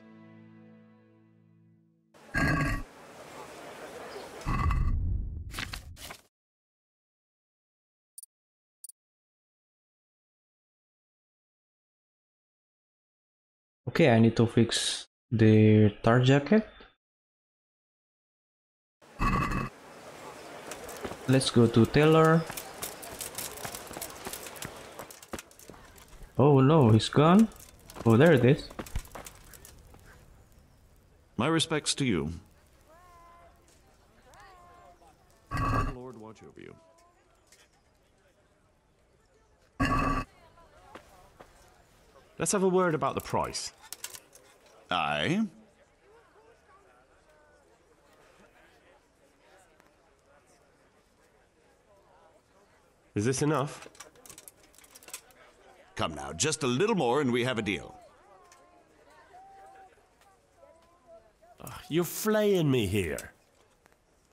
Okay, I need to fix the tar jacket. Let's go to tailor. Oh no, he's gone. Oh, there it is. My respects to you. May the Lord watch over you. Let's have a word about the price. Aye. Is this enough? Come now, just a little more and we have a deal. You're flaying me here.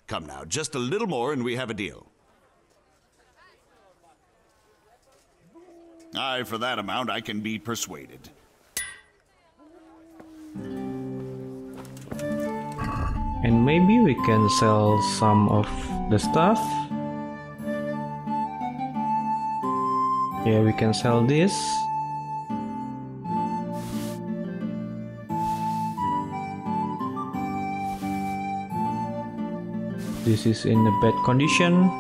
Come now, just a little more and we have a deal. Aye, for that amount I can be persuaded. And maybe we can sell some of the stuff. Yeah, we can sell this. This is in a bad condition.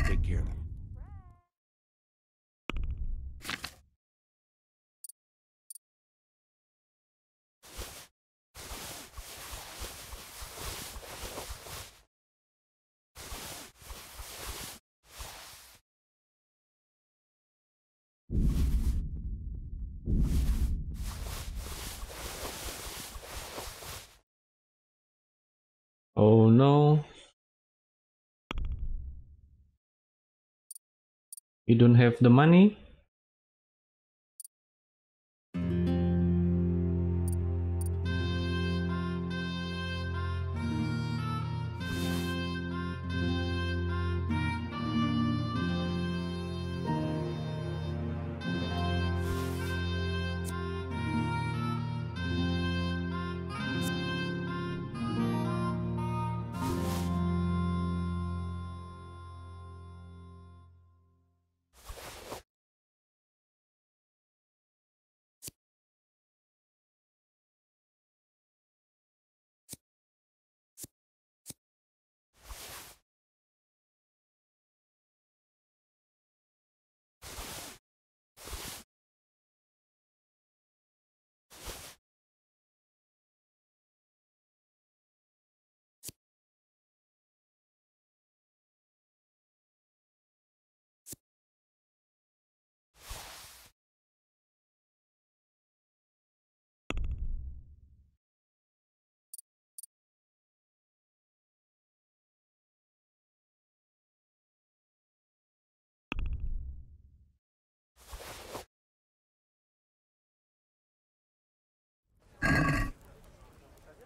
Take care of them. Oh no. You don't have the money?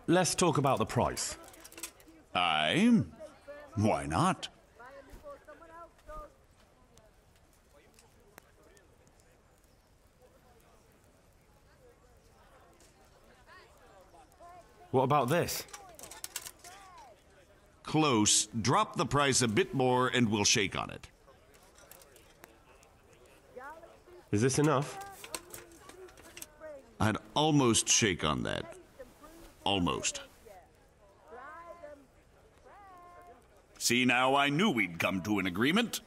Let's talk about the price. Aye. Why not? What about this? Close. Drop the price a bit more and we'll shake on it. Is this enough? I'd almost shake on that. Almost. See, now I knew we'd come to an agreement.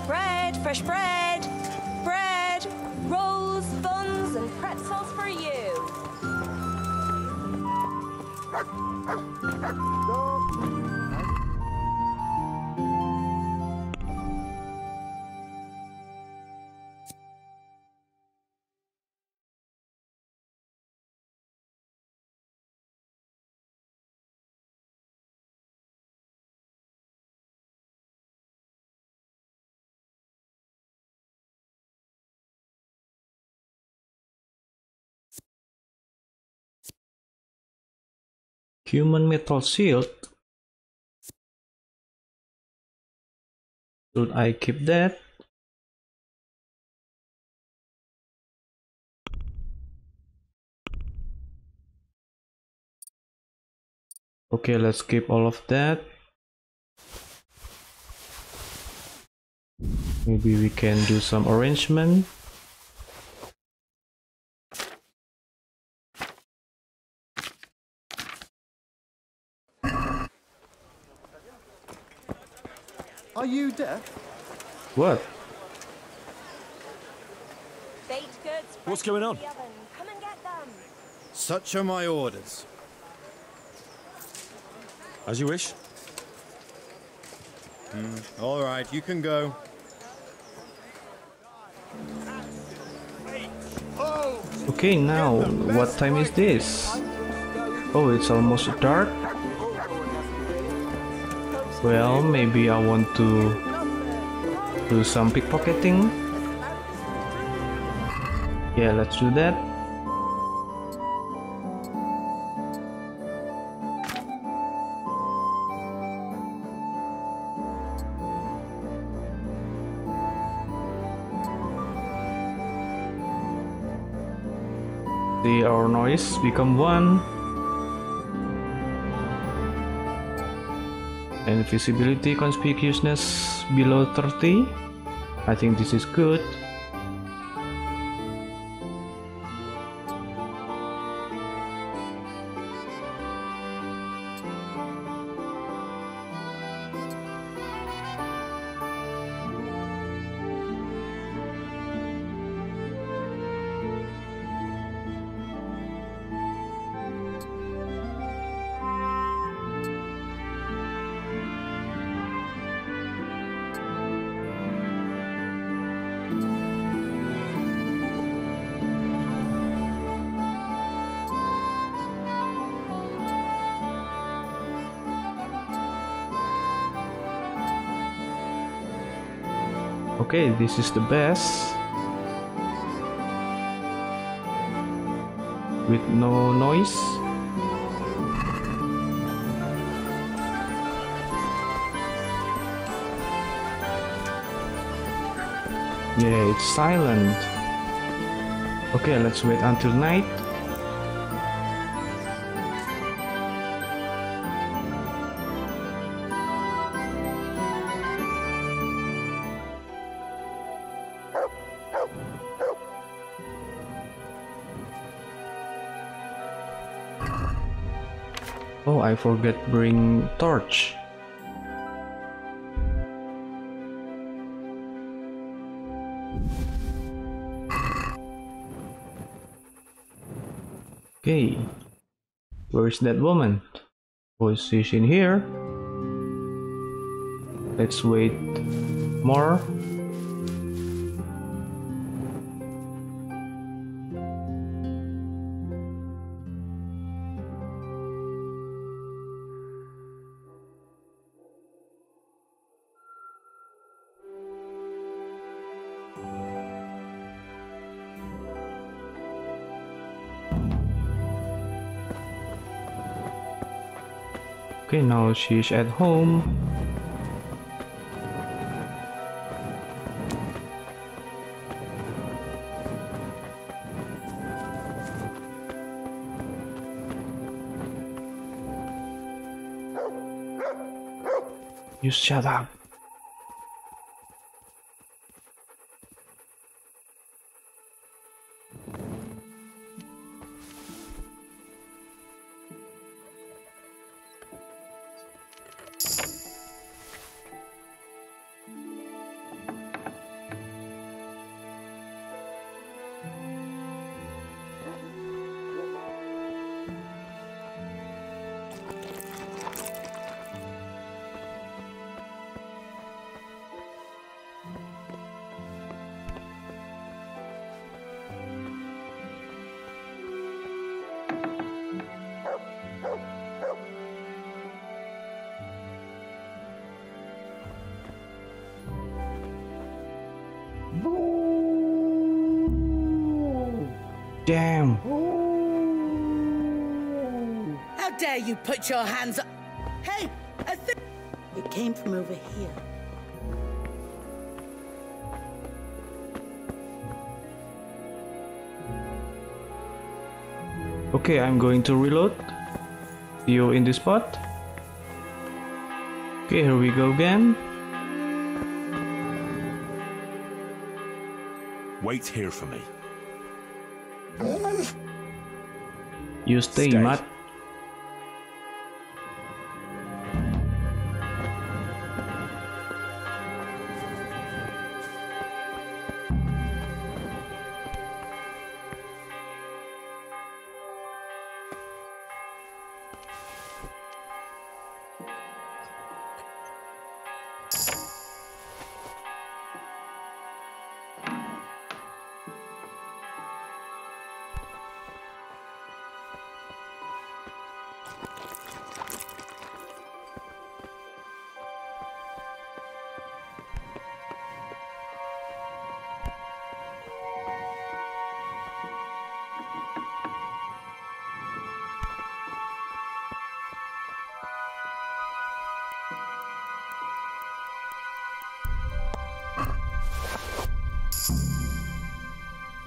Bread, fresh bread, bread, rolls, buns, and pretzels. Human metal shield. Should I keep that? Okay, let's keep all of that. Maybe we can do some arrangement. Are you deaf? What? What's going on? Such are my orders. As you wish. All right, you can go. Okay, now what time is this? Oh, it's almost dark. Well, maybe I want to do some pickpocketing. Yeah, let's do that. See our noise become 1. And visibility conspicuousness below 30. I think this is good. Okay, this is the best. With no noise. Yeah, it's silent. Okay, let's wait until night. Oh, I forget bring torch. Okay, where is that woman? Oh, she's in here. Let's wait more. Okay, now she's at home. You shut up. Damn. How dare you put your hands up? Hey, it came from over here. Okay, I'm going to reload. See you in this spot. Okay, here we go again. Wait here for me. You stay, Matt.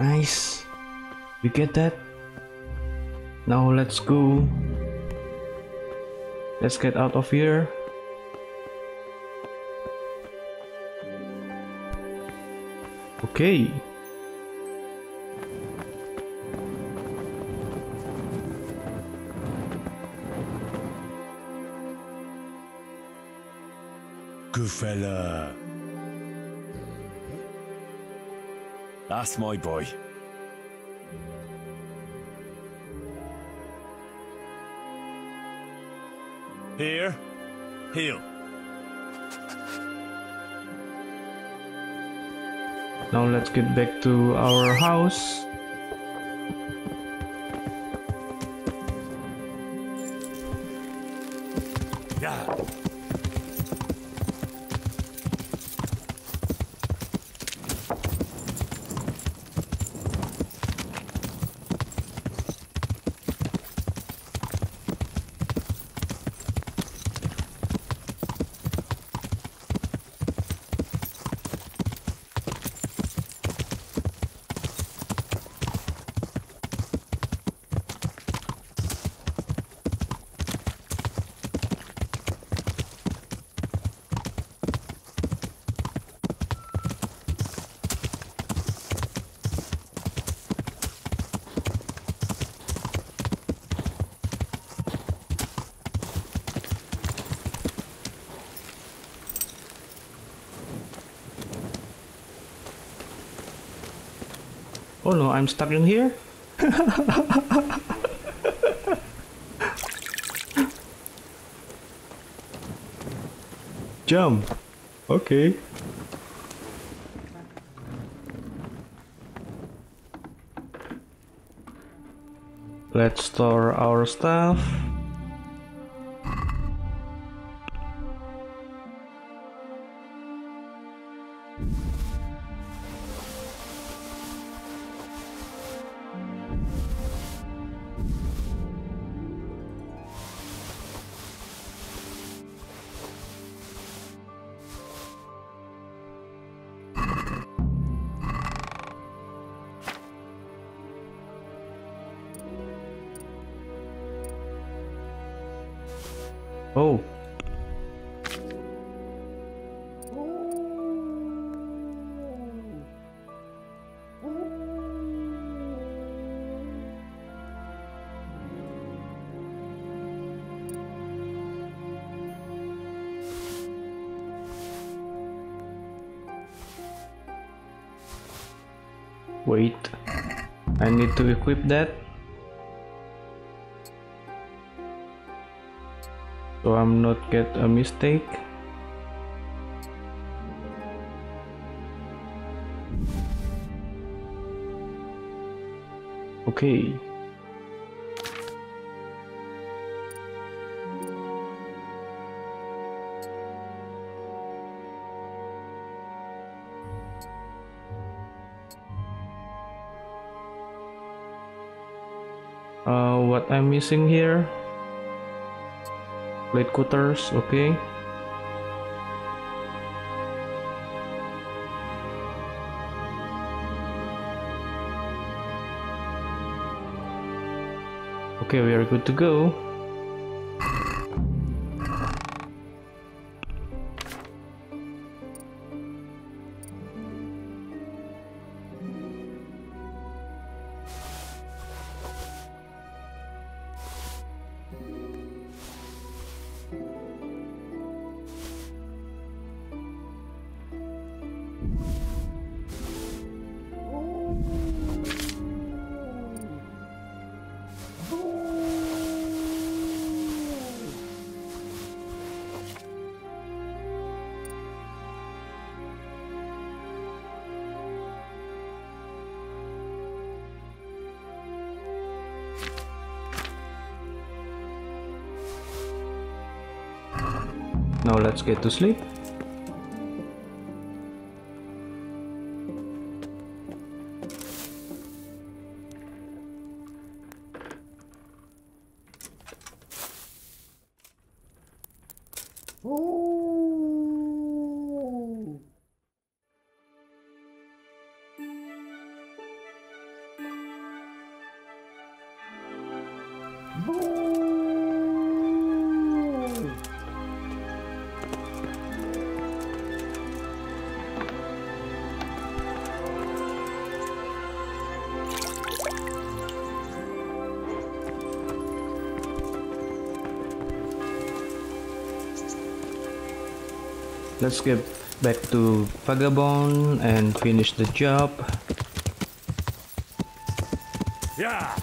Nice. You get that? Now let's go. Let's get out of here. Okay. Good fella. That's my boy. Here, heal. Now let's get back to our house. Yeah. Oh no, I'm stuck in here? Jump. Okay. Let's store our stuff. Oh. Wait, I need to equip that. So I'm not get a mistake. Okay. What I'm missing here? Plate cutters, okay. Okay, we are good to go. Now let's get to sleep. Let's get back to Vagabond and finish the job. Yeah.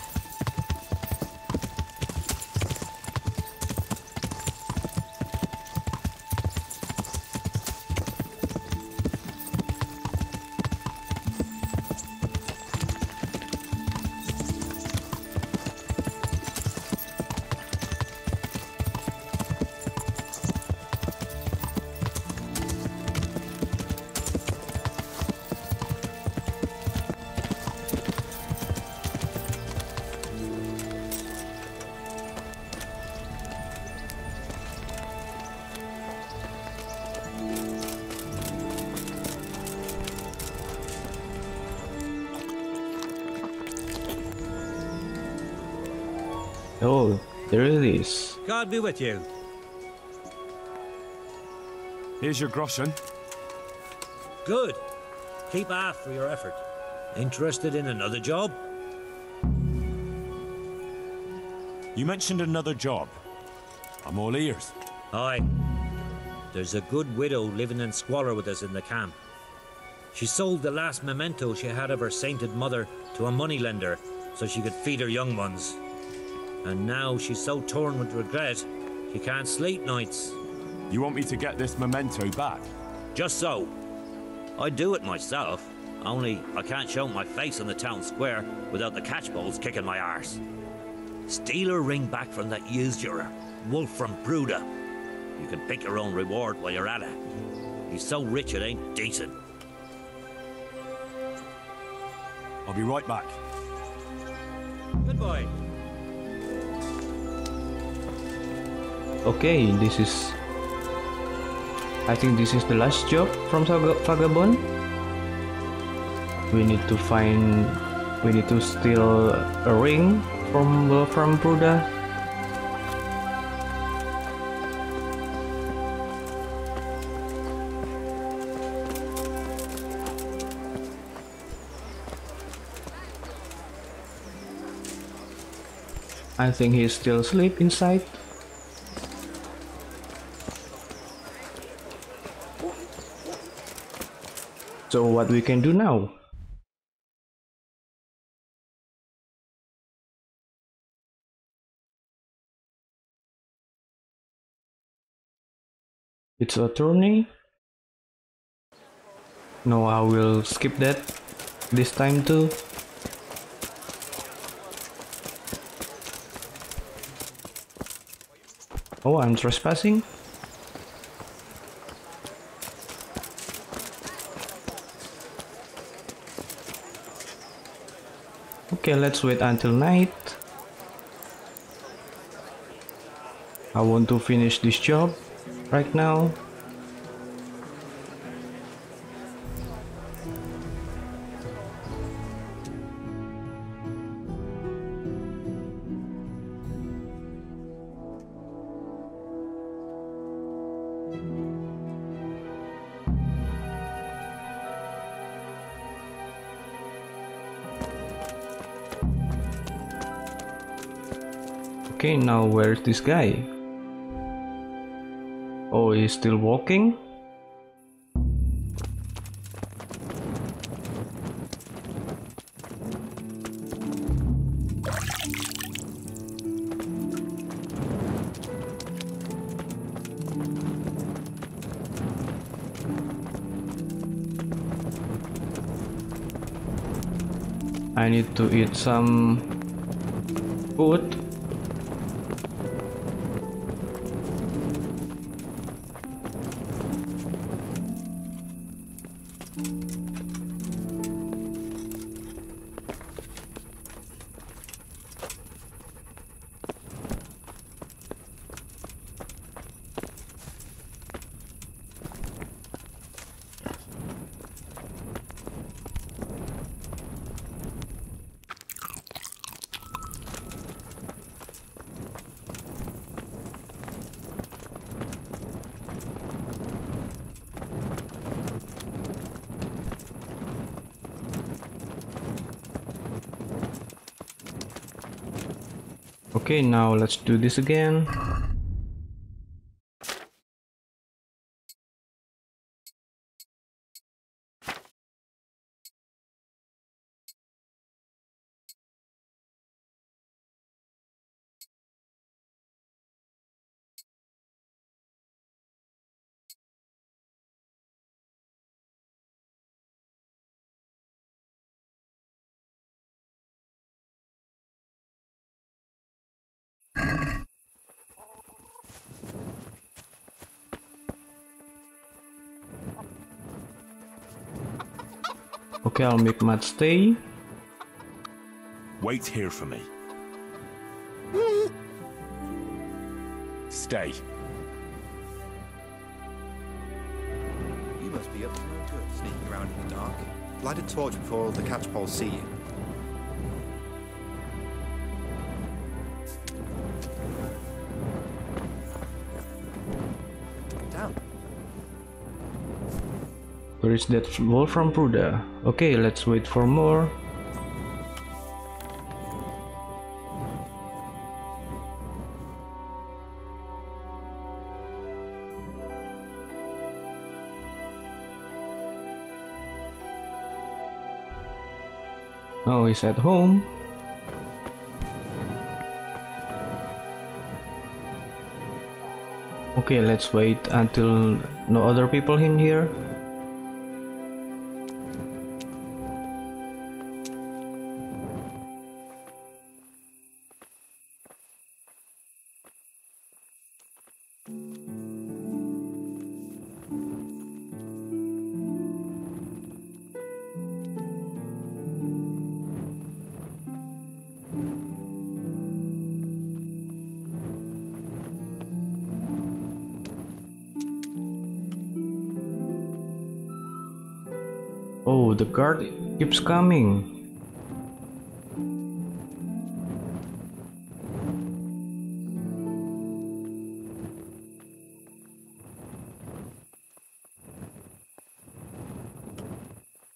Oh, there it is. God be with you. Here's your groschen. Good. Keep half for your effort. Interested in another job? You mentioned another job. I'm all ears. Aye. There's a good widow living in squalor with us in the camp. She sold the last memento she had of her sainted mother to a moneylender so she could feed her young ones. And now she's so torn with regret, she can't sleep nights. You want me to get this memento back? Just so. I'd do it myself, only I can't show my face on the town square without the catchballs kicking my arse. Steal her ring back from that usurer, Wolf from Bruda. You can pick your own reward while you're at it. He's so rich it ain't decent. I'll be right back. Goodbye. Okay, this is... I think this is the last job from Vagabond. We need to find... We need to steal a ring from Bruda. I think he's still asleep inside. So what we can do now? It's attorney. No, I will skip that this time too. Oh, I'm trespassing. Okay, let's wait until night. I want to finish this job right now. Okay, now where's this guy? Oh, he's still walking? I need to eat some food. Okay, now let's do this again. Okay, I'll make Matt stay. Wait here for me. Stay. You must be up to no good, sneaking around in the dark. Light a torch before all the catchpoles see you. Down. Where is that wolf from Pruda? Okay, let's wait for more. Oh, he's at home. Okay, let's wait until no other people in here. Oh, the guard keeps coming.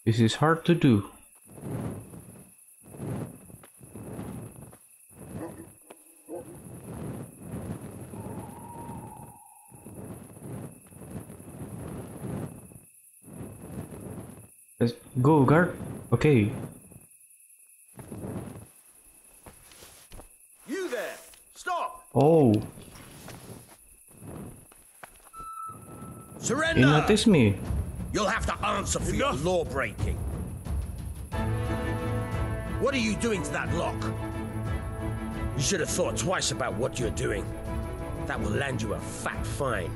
This is hard to do. Let's go, guard. Okay. You there! Stop! Oh, Surrender! he noticed me. You'll have to answer for your law breaking. What are you doing to that lock? You should have thought twice about what you're doing. That will land you a fat fine.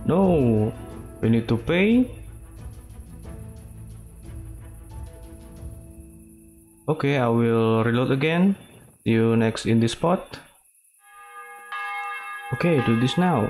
No, we need to pay. Okay, I will reload again. See you next in this spot. Okay, do this now.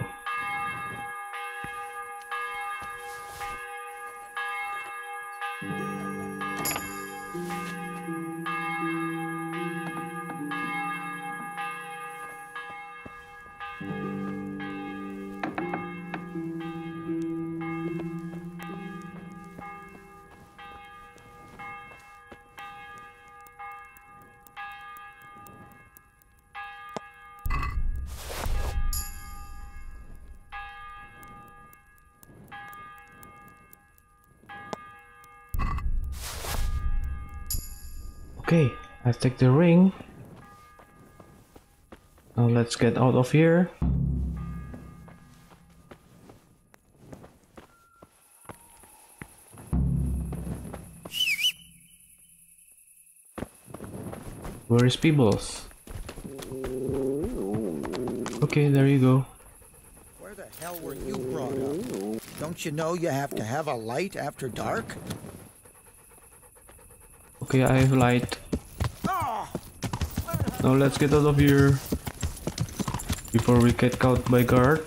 Okay, I take the ring. Now let's get out of here. Where is Peebles? Okay, there you go. Where the hell were you brought up? Don't you know you have to have a light after dark? Okay, I have light. Now let's get out of here before we get caught by guard.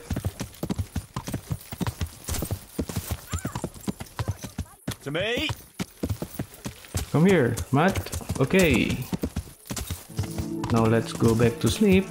To me. Come here, Matt. Okay. Now let's go back to sleep.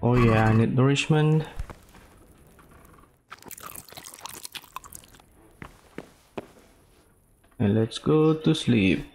Oh yeah, I need nourishment. And let's go to sleep.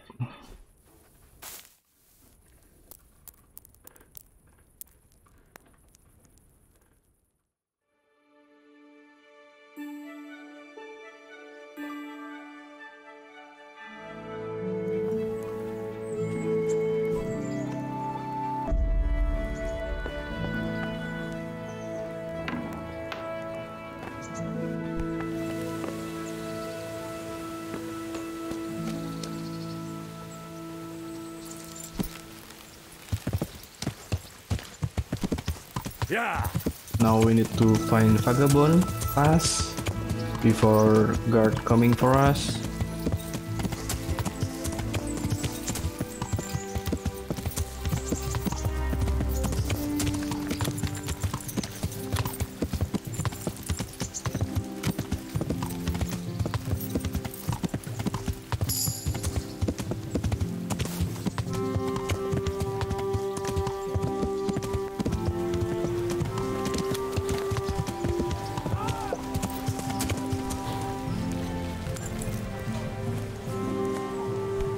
Yeah. Now we need to find Vagabond pass before guard coming for us.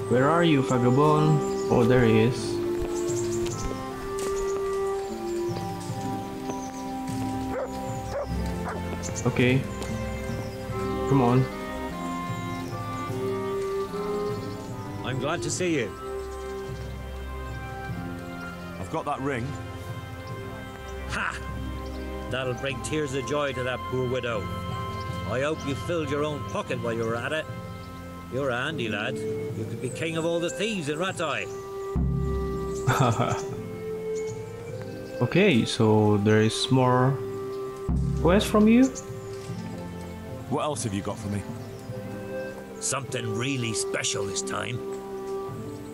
Where are you, Vagabond? Oh, there he is. Okay. Come on. I'm glad to see you. I've got that ring. Ha! That'll bring tears of joy to that poor widow. I hope you filled your own pocket while you were at it. You're a handy lad. You could be king of all the thieves in Ratai. Okay, so there is more quest from you? What else have you got for me? Something really special this time.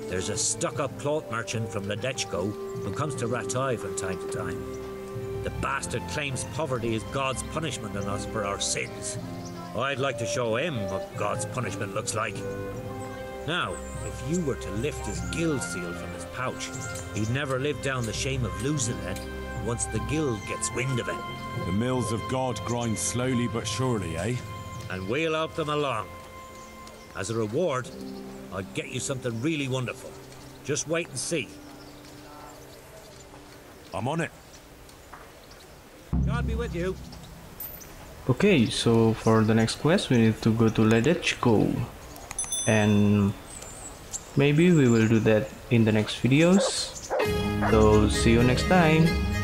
There's a stuck-up cloth merchant from Ledechko who comes to Ratai from time to time. The bastard claims poverty is God's punishment on us for our sins. I'd like to show him what God's punishment looks like. Now, if you were to lift his guild seal from his pouch, he'd never live down the shame of losing it once the guild gets wind of it. The mills of God grind slowly but surely, eh? And we'll help them along. As a reward, I'd get you something really wonderful. Just wait and see. I'm on it. God be with you. Okay, so for the next quest we need to go to Ledechko and Maybe we will do that in the next videos. So see you next time.